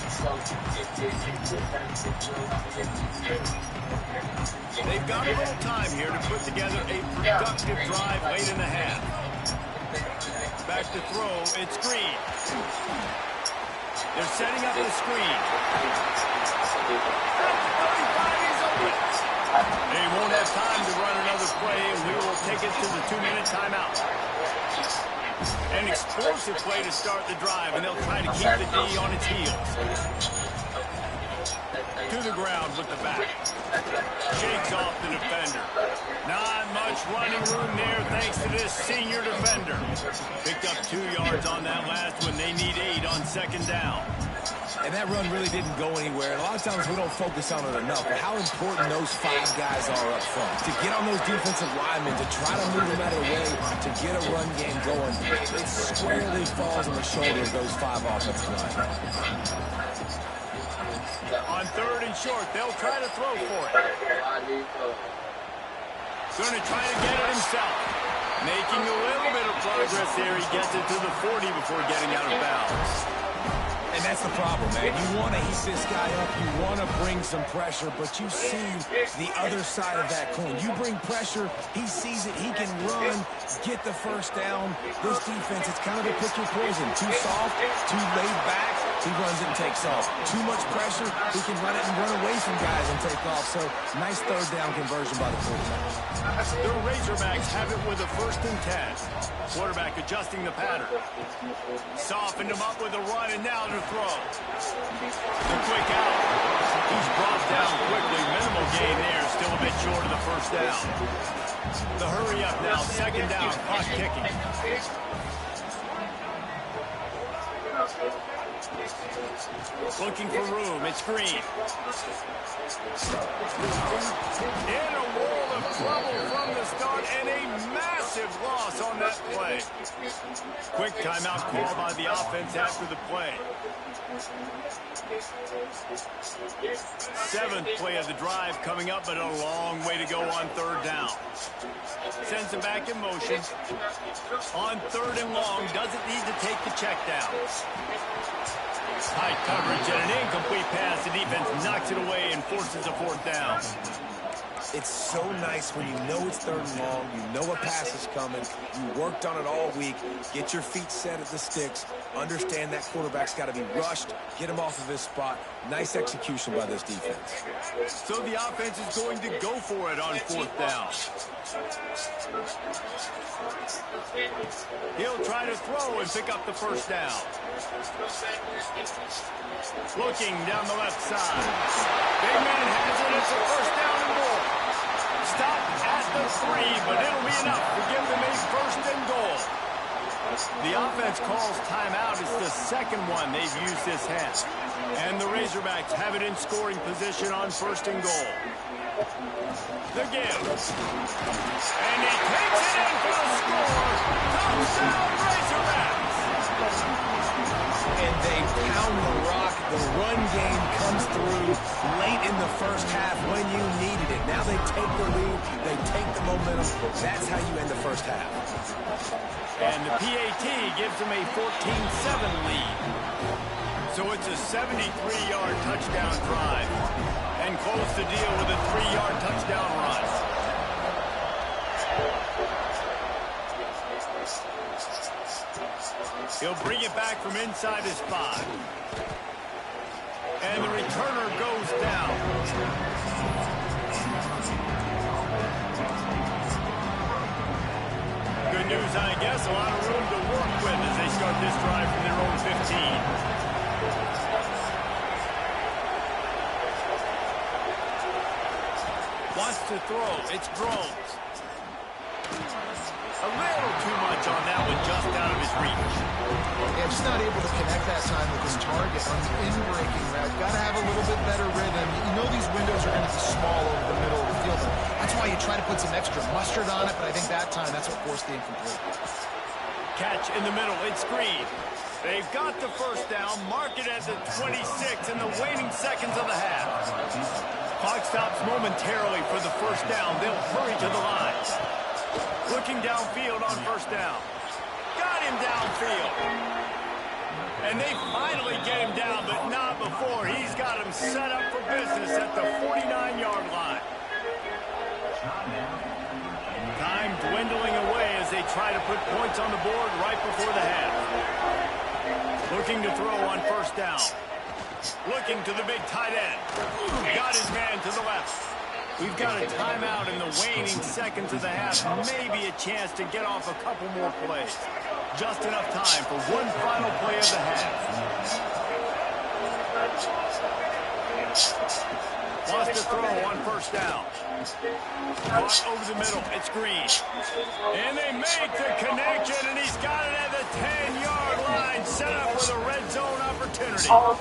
They've got a little time here to put together a productive drive late in the half. Back to throw. It's Green. They're setting up the screen. They won't have time to run another play, and we will take it to the 2-minute timeout. An explosive play to start the drive, and they'll try to keep the D on its heels. To the ground with the back. Shakes off the defender. Not much running room there thanks to this senior defender. Picked up 2 yards on that last one. They need 8 on second down. And that run really didn't go anywhere. And a lot of times we don't focus on it enough. But how important those 5 guys are up front. To get on those defensive linemen, to try to move them out of the way, to get a run game going, it squarely falls on the shoulder of those 5 offensive linemen. On third and short, they'll try to throw for it. Going to try to get it himself. Making a little bit of progress there. He gets it to the 40 before getting out of bounds. And that's the problem, man. You want to heat this guy up. You want to bring some pressure, but you see the other side of that coin. You bring pressure, he sees it, he can run, get the first down. This defense, it's kind of a pick your poison. Too soft, too laid back, he runs it and takes off. Too much pressure, he can run it and run away from guys and take off. So, nice third down conversion by the quarterback. The Razorbacks have it with a 1st and 10. Quarterback adjusting the pattern. Softened him up with a run, and now to throw. The quick out. He's brought down quickly. Minimal gain there. Still a bit short of the first down. The hurry up now. Second down. Clock ticking. Looking for room. It's Green. In a world of trouble from the start, and a massive loss on that play. Quick timeout call by the offense after the play. 7th play of the drive coming up, but a long way to go on third down. Sends him back in motion. On third and long, doesn't need to take the check down. High coverage and an incomplete pass. The defense knocks it away and forces a 4th down. It's so nice when you know it's 3rd and long, you know a pass is coming, you worked on it all week, get your feet set at the sticks, understand that quarterback's got to be rushed, get him off of his spot. Nice execution by this defense. So the offense is going to go for it on 4th down. He'll try to throw and pick up the 1st down. Looking down the left side. Big man has it. It's a 1st down and more. Stop at the 3, but it'll be enough to give them a 1st and goal. The offense calls timeout. It's the 2nd one they've used this half. And the Razorbacks have it in scoring position on 1st and goal. The give. And he takes it in for the score. Touchdown Razorbacks. And they pound the rock. The run game comes through late in the 1st half when you needed it. Now they take the lead. They take the momentum. That's how you end the 1st half. And the PAT gives them a 14-7 lead. So it's a 73-yard touchdown drive. And close the deal with a 3-yard touchdown run. He'll bring it back from inside his 5. And the returner goes down. Good news, I guess. A lot of room to work with as they start this drive from their own 15. Wants to throw. It's Groves. A little too much on that one, just out of his reach. Yeah, just not able to connect that time with his target on the in-breaking route. Got to have a little bit better rhythm. You know these windows are going to be small over the middle of the field. That's why you try to put some extra mustard on it, but I think that time that's what forced the incomplete. Catch in the middle. It's Green. They've got the 1st down. Mark it at the 26 in the waning seconds of the half. Clock stops momentarily for the 1st down. They'll hurry to the line. Looking downfield on 1st down. Got him downfield. And they finally get him down, but not before. He's got him set up for business at the 49-yard line. Time dwindling away as they try to put points on the board right before the half. Looking to throw on 1st down. Looking to the big tight end. Got his man to the left. We've got a timeout in the waning seconds of the half. Maybe a chance to get off a couple more plays. Just enough time for one final play of the half. Wants to throw on 1st down. Caught over the middle. It's Green. And they make the connection, and he's got it at the 10-yard line. Set up with a red zone opportunity. Go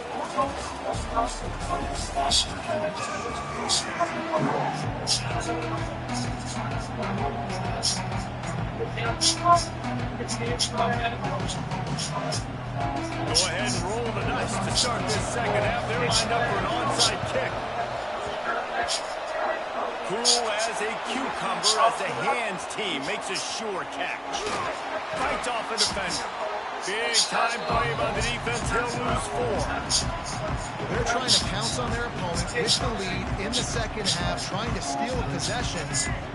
ahead and roll the dice to start this 2nd half. They're lined up for an onside kick. Cool as a cucumber as the hands team makes a sure catch. Fights off a defender. Big time play by the defense. He'll lose 4. They're trying to pounce on their opponent with the lead in the 2nd half, trying to steal a possession,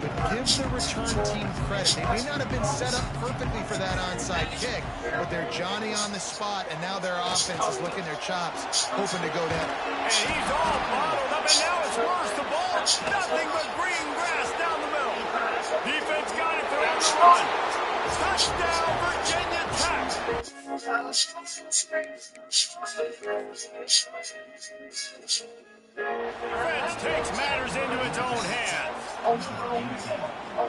but give the return team credit. They may not have been set up perfectly for that onside kick, but they're Johnny on the spot, and now their offense is licking their chops, hoping to go down. And he's all bottled up, and now it's worse. The ball, nothing but green grass down the middle. Defense got it for on the run. Touchdown, Virginia Tech. Defense takes matters into its own hands.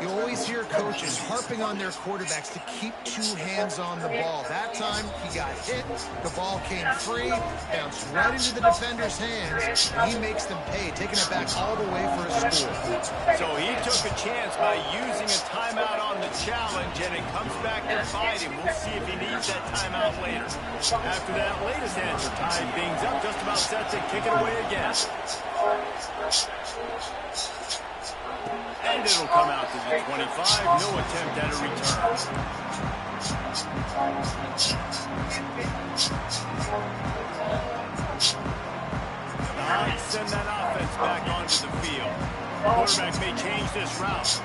You always hear coaches harping on their quarterbacks to keep 2 hands on the ball. That time, he got hit, the ball came free, bounced right into the defender's hands, and he makes them pay, taking it back all the way for a score. So he took a chance by using a timeout on the challenge, and it comes back to bite him. We'll see if he needs that timeout later. After that latest answer tied things up, just about set to kick it away again. And it'll come out to the 25. No attempt at a return. The Hawks send that offense back onto the field. Quarterback may change this route.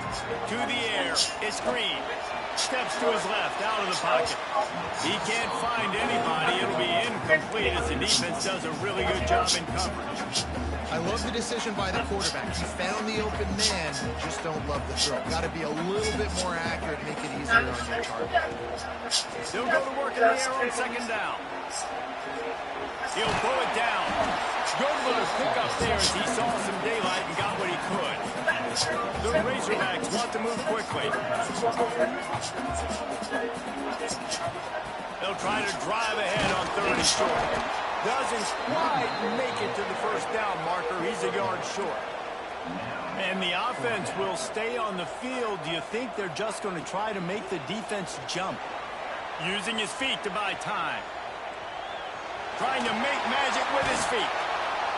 To the air. It's Green. Steps to his left, out of the pocket. He can't find anybody. It'll be incomplete as the defense does a really good job in coverage. I love the decision by the quarterback. He found the open man. Just don't love the throw. Got to be a little bit more accurate, make it easier on your target. He'll go to work in the air on second down. He'll throw it down. Good little pickup there as he saw some daylight and got what he could. The Razorbacks want to move quickly. They'll try to drive ahead on 3rd and short. Doesn't quite make it to the first down marker. He's a yard short. And the offense will stay on the field. Do you think they're just going to try to make the defense jump? Using his feet to buy time. Trying to make magic with his feet.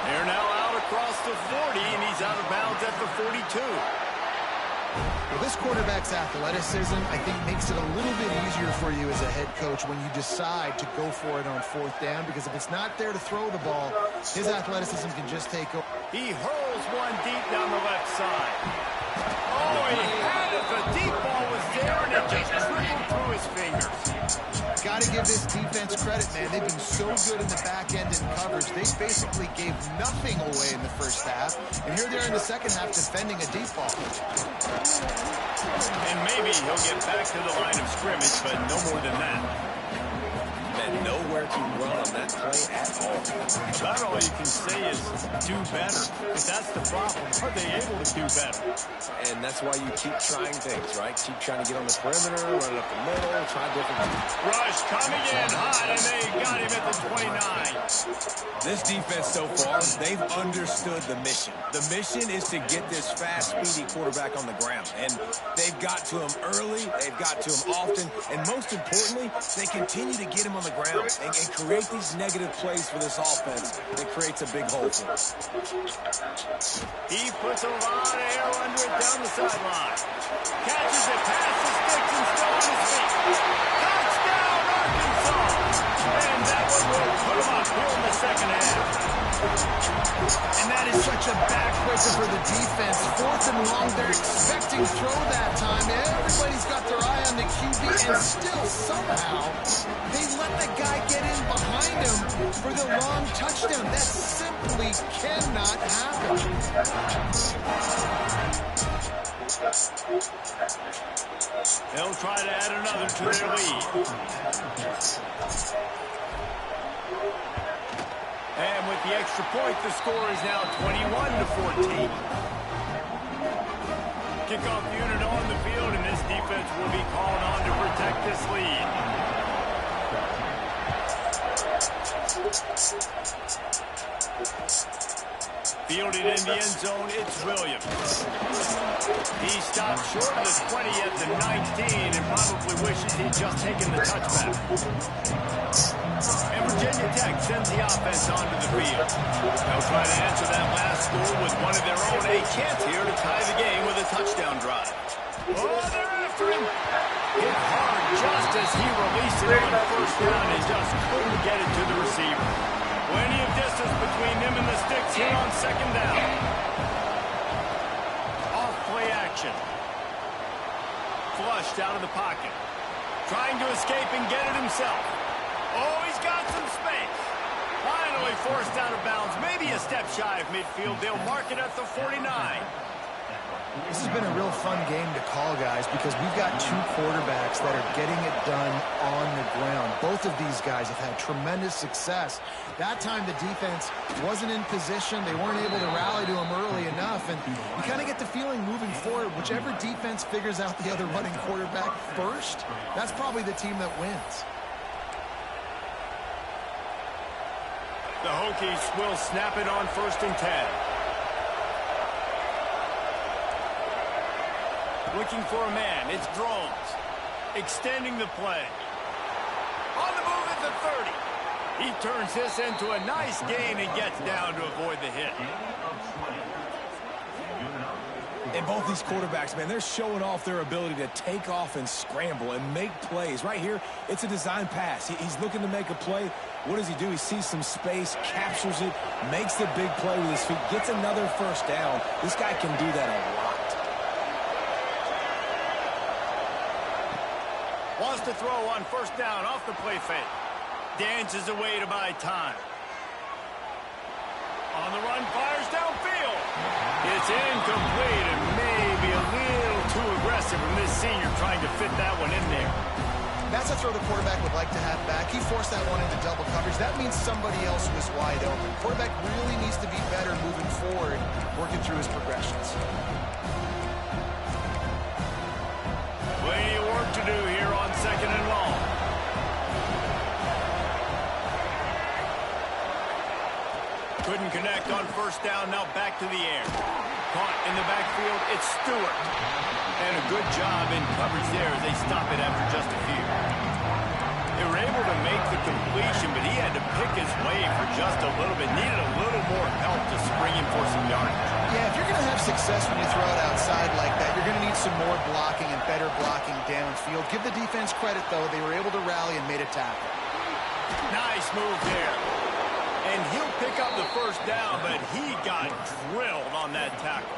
They're now out across the 40, and he's out of bounds at the 42. Well, this quarterback's athleticism, I think, makes it a little bit easier for you as a head coach when you decide to go for it on 4th down, because if it's not there to throw the ball, his athleticism can just take over. He hurls one deep down the left side. Oh, he had it. The deep ball was there, and it just trickled through his fingers. Got to give this defense credit, man. They've been so good in the back end in coverage. They basically gave nothing away in the first half, and here they are in the second half defending a deep ball. And maybe he'll get back to the line of scrimmage, but no more than that. And nowhere to run on that play at all. About all you can say is do better. If that's the problem, are they able to do better? And that's why you keep trying things, right? Keep trying to get on the perimeter, run it up the middle, try different things. Rush coming in high, and they got him at the 29. This defense so far, they've understood the mission. The mission is to get this fast, speedy quarterback on the ground. And they've got to him early, they've got to him often, and most importantly, they continue to get him on the ground and create these negative plays for this offense that creates a big hole for us. He puts a lot of air under it down the sideline. Catches it past the sticks and still on his feet. Touchdown, Arkansas! And that one will put him up here in the second half. And that is such a backbreaker for the defense. 4th and long, they're expecting throw that time. Everybody's got their eye on the QB, and still somehow they let the guy get in behind him for the long touchdown. That simply cannot happen. They'll try to add another to their lead. And with the extra point, the score is now 21-14. Kickoff unit on the field, and this defense will be called on to protect this lead. Fielded in the end zone, it's Williams. He stopped short of the 20 at the 19 and probably wishes he'd just taken the touchback. And Virginia Tech sends the offense onto the field. They'll try to answer that last goal with one of their own. A chance here to tie the game with a touchdown drive. Oh, they're after him. Hit hard just as he released it on 1st down and just couldn't get it to the receiver. Plenty of distance between them and the sticks here on 2nd down. Off play action. Flushed out of the pocket. Trying to escape and get it himself. Oh, he's got some space. Finally forced out of bounds. Maybe a step shy of midfield. They'll mark it at the 49. This has been a real fun game to call, guys, because we've got 2 quarterbacks that are getting it done on the ground. Both of these guys have had tremendous success. That time the defense wasn't in position. They weren't able to rally to him early enough, and you kind of get the feeling moving forward, whichever defense figures out the other running quarterback first, that's probably the team that wins. The Hokies will snap it on 1st and 10. Looking for a man. It's Drones. Extending the play. On the move at the 30. He turns this into a nice gain and gets down to avoid the hit. And both these quarterbacks, man, they're showing off their ability to take off and scramble and make plays. Right here, it's a design pass. He's looking to make a play. What does he do? He sees some space, captures it, makes the big play with his feet, gets another first down. This guy can do that a lot. Wants to throw on first down off the play fake. Dances away to buy time. On the run, fires downfield. It's incomplete and maybe a little too aggressive from this senior trying to fit that one in there. That's a throw the quarterback would like to have back. He forced that one into double coverage. That means somebody else was wide open. Quarterback really needs to be better moving forward, working through his progressions. Plenty of work to do here on second and long. Couldn't connect on first down, now back to the air. Caught in the backfield, it's Stewart. And a good job in coverage there as they stop it after just a few. They were able to make the completion, but he had to pick his way for just a little bit. Needed a little more help to spring him for some yardage. Yeah, if you're going to have success when you throw it outside like that, you're going to need some more blocking and better blocking downfield. Give the defense credit, though. They were able to rally and made a tackle. Nice move there. And he'll pick up the first down, but he got drilled on that tackle.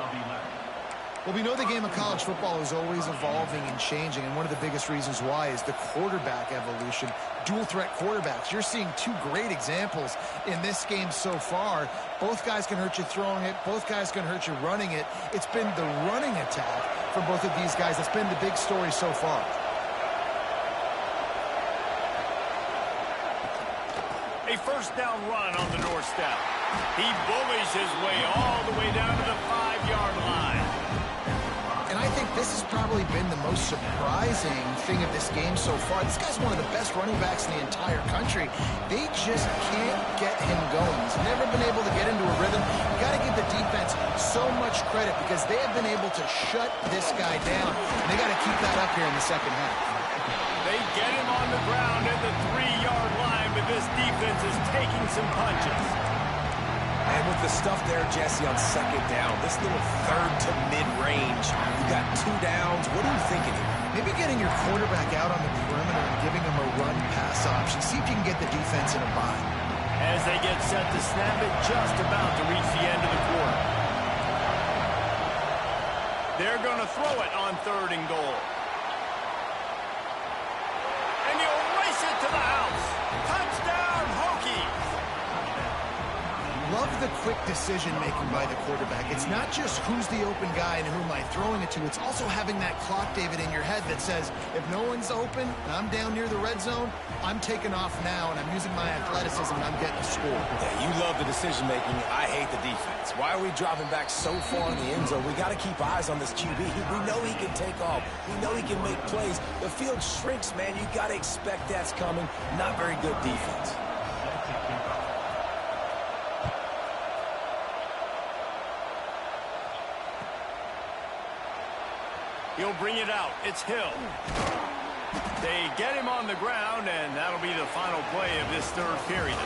Well, we know the game of college football is always evolving and changing, and one of the biggest reasons why is the quarterback evolution. Dual-threat quarterbacks. You're seeing two great examples in this game so far. Both guys can hurt you throwing it. Both guys can hurt you running it. It's been the running attack for both of these guys that's been the big story so far. A first down run on the doorstep. He bullies his way all the way down to the 5-yard line. And I think this has probably been the most surprising thing of this game so far. This guy's one of the best running backs in the entire country. They just can't get him going. He's never been able to get into a rhythm. You got to give the defense so much credit because they have been able to shut this guy down. And they got to keep that up here in the second half. They get him on the ground at the 3-yard line, but this defense is taking some punches. And with the stuff there, Jesse, on second down, this little third to mid-range, you got 2 downs. What are you thinking here? Maybe getting your quarterback out on the perimeter and giving him a run-pass option. See if you can get the defense in a bind. As they get set to snap it, just about to reach the end of the quarter. They're going to throw it on 3rd and goal. And he'll race it to the house. Touchdown, Hokies! Love the quick decision-making by the quarterback. It's not just who's the open guy and who am I throwing it to. It's also having that clock, David, in your head that says, if no one's open and I'm down near the red zone, I'm taking off now and I'm using my athleticism and I'm getting a score. Yeah, you love the decision-making. I hate the defense. Why are we dropping back so far in the end zone? We got to keep eyes on this QB. We know he can take off. We know he can make plays. The field shrinks, man. You got to expect that's coming. Not very good defense. He'll bring it out. It's Hill. They get him on the ground, and that'll be the final play of this 3rd period.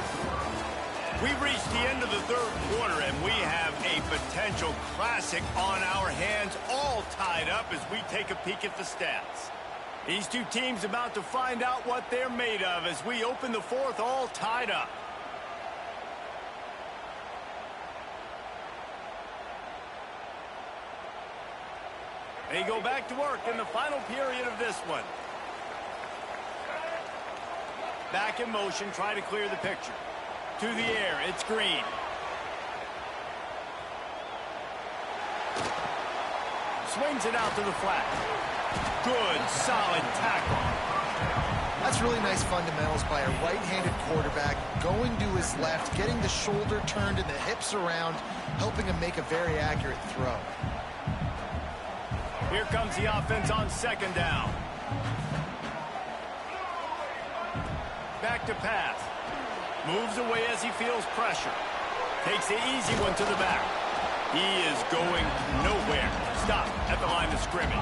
We've reached the end of the 3rd quarter, and we have a potential classic on our hands, all tied up as we take a peek at the stats. These two teams about to find out what they're made of as we open the 4th, all tied up. They go back to work in the final period of this one. Back in motion, try to clear the picture. To the air, it's Green. Swings it out to the flat. Good, solid tackle. That's really nice fundamentals by a right-handed quarterback, going to his left, getting the shoulder turned and the hips around, helping him make a very accurate throw. Here comes the offense on 2nd down. Back to pass. Moves away as he feels pressure. Takes the easy one to the back. He is going nowhere. Stop at the line of scrimmage.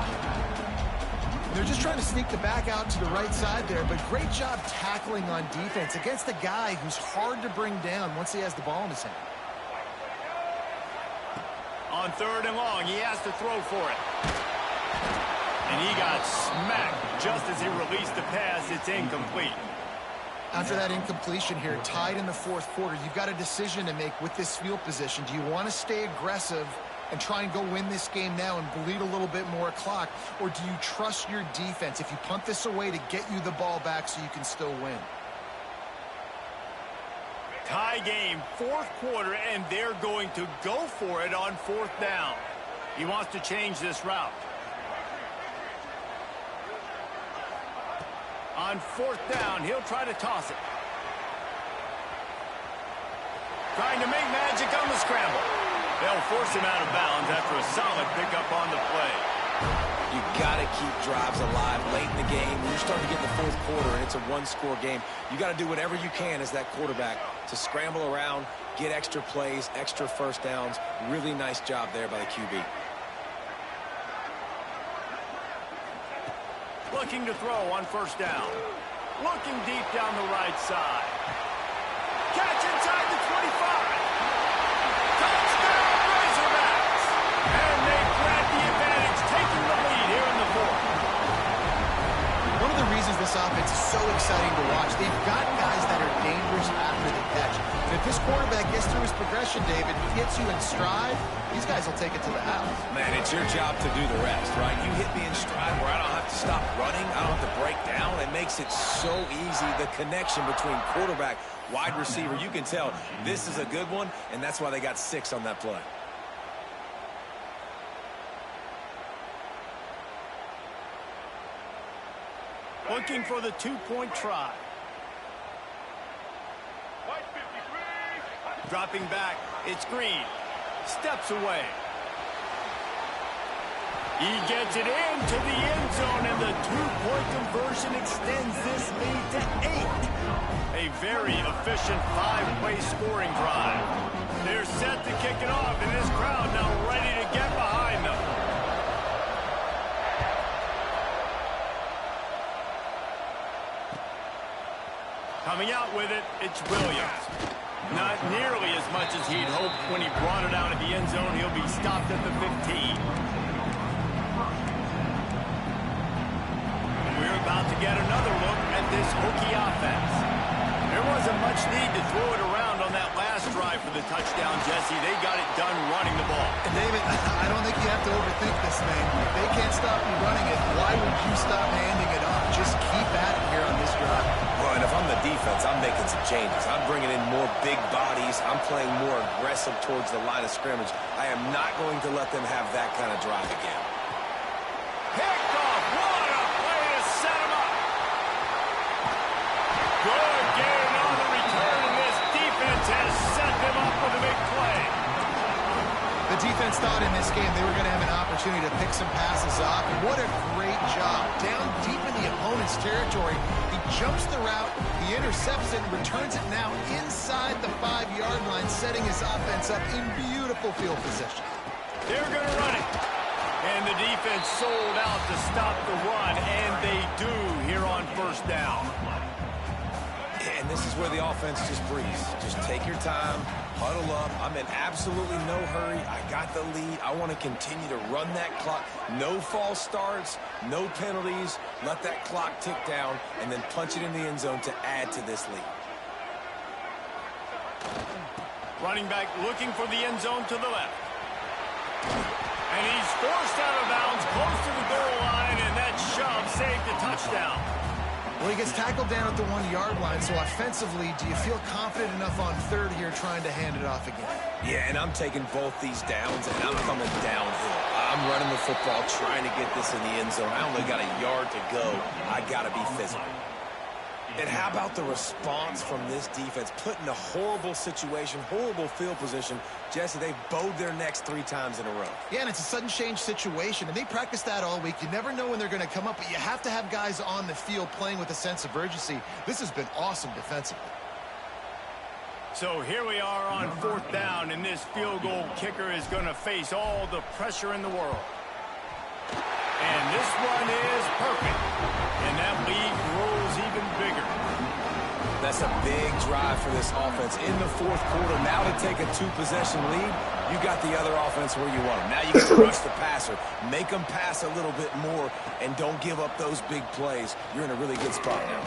They're just trying to sneak the back out to the right side there, but great job tackling on defense against a guy who's hard to bring down once he has the ball in his hand. On 3rd and long, he has to throw for it. And he got smacked just as he released the pass. It's incomplete. After that incompletion here, tied in the 4th quarter, you've got a decision to make with this field position. Do you want to stay aggressive and try and go win this game now and bleed a little bit more clock, or do you trust your defense if you punt this away to get you the ball back so you can still win? Tie game, 4th quarter, and they're going to go for it on 4th down. He wants to change this route. On 4th down, he'll try to toss it. Trying to make magic on the scramble. They'll force him out of bounds after a solid pickup on the play. You got to keep drives alive late in the game. When you start to get in the 4th quarter and it's a one-score game, you got to do whatever you can as that quarterback to scramble around, get extra plays, extra first downs. Really nice job there by the QB. Looking to throw on 1st down. Looking deep down the right side. Catch inside the 25. Touchdown, Razorbacks! And they grab the advantage, taking the lead here in the 4th. One of the reasons this offense is so exciting to watch, they've got guys that are dangerous after the catch. And if this quarterback gets through his progression, David, gets you in stride, these guys will take it to the house. Man, it's your job to do the rest, right? You hit me in stride where I don't have to stop running. I don't have to break down. It makes it so easy, the connection between quarterback, wide receiver. You can tell this is a good one, and that's why they got 6 on that play. Looking for the 2-point try. Dropping back, it's Green. Steps away. He gets it into the end zone, and the 2-point conversion extends this lead to 8. A very efficient 5-play scoring drive. They're set to kick it off, and this crowd now ready to get behind them. Coming out with it, it's Williams. Not nearly as much as he'd hoped when he brought it out of the end zone. He'll be stopped at the 15. We're about to get another look at this Hokie offense. There wasn't much need to throw it around on that last drive for the touchdown, Jesse. They got it done running the ball. And David, I don't think you have to overthink this thing. If they can't stop you running it, why would you stop handing it off? Just keep at it here on this drive. Well, and if I'm the defense, I'm making some changes. I'm bringing in more big bodies. I'm playing more aggressive towards the line of scrimmage. I am not going to let them have that kind of drive again. Picked off. What a play to set him up. Good game on the return, and this defense has set them up with a big play. The defense thought in this game they were going to have an opportunity to pick some passes off. And what a great job. Down deep in the opponent's territory, he jumps the route, he intercepts it, and returns it now inside the 5-yard line, setting his offense up in beautiful field position. They're going to run it. And the defense sold out to stop the run, and they do here on 1st down. And this is where the offense just breathes. Just take your time, huddle up. I'm in absolutely no hurry. I got the lead. I want to continue to run that clock. No false starts, no penalties. Let that clock tick down, and then punch it in the end zone to add to this lead. Running back looking for the end zone to the left. And he's forced out of bounds close to the goal line, and that shove saved the touchdown. Well, he gets tackled down at the 1-yard line, so offensively, do you feel confident enough on 3rd here trying to hand it off again? Yeah, and I'm taking both these downs, and I'm coming downhill. I'm running the football, trying to get this in the end zone. I only got a yard to go. I got to be physical. And how about the response from this defense? Put in a horrible situation, horrible field position. Jesse, they've bowed their necks 3 times in a row. Yeah, and it's a sudden change situation, and they practice that all week. You never know when they're going to come up, but you have to have guys on the field playing with a sense of urgency. This has been awesome defensively. So here we are on 4th down, and this field goal kicker is going to face all the pressure in the world. And this one is perfect. And that lead grows even bigger. That's a big drive for this offense in the fourth quarter. Now to take a two-possession lead, you got the other offense where you want them. Now you get to rush the passer, make them pass a little bit more, and don't give up those big plays. You're in a really good spot now.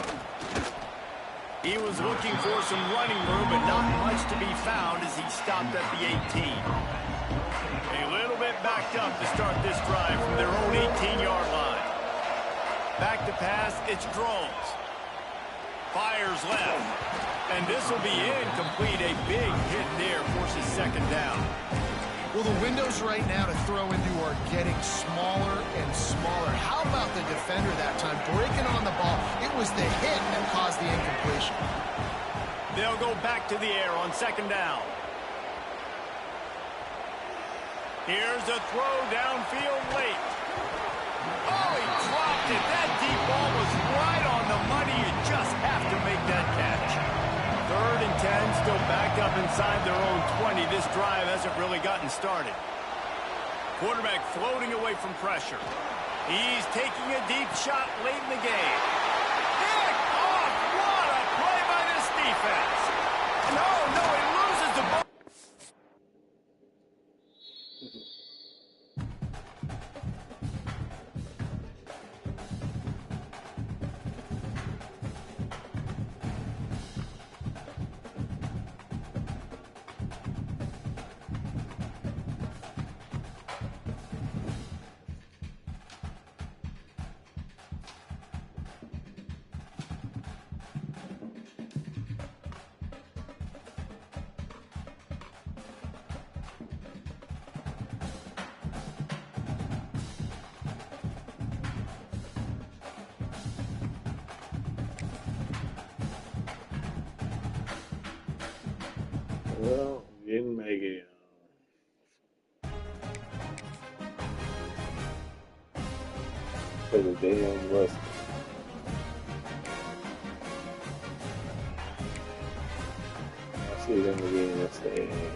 He was looking for some running room, but not much to be found as he stopped at the 18. A little bit backed up to start this drive from their own 18-yard line. Back to pass, it's Drones. Fires left. And this will be incomplete. A big hit there forces second down. Well, the windows right now to throw into are getting smaller and smaller. How about the defender that time breaking on the ball? It was the hit that caused the incompletion. They'll go back to the air on second down. Here's a throw downfield late. Oh, he dropped it. That deep ball was right on the money. You just have to make that catch. 3rd and 10, still back up inside their own 20. This drive hasn't really gotten started. Quarterback floating away from pressure. He's taking a deep shot late in the game. Pick off! What a play by this defense. No, he loses the ball. Well, didn't make it. For the damn Russell. I see them again. That's the end.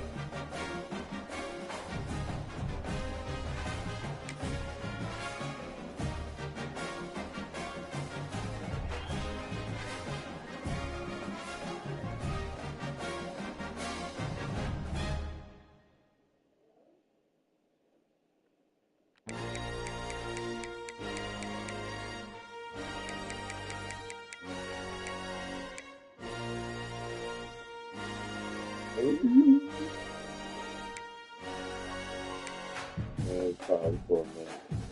Probably for a minute.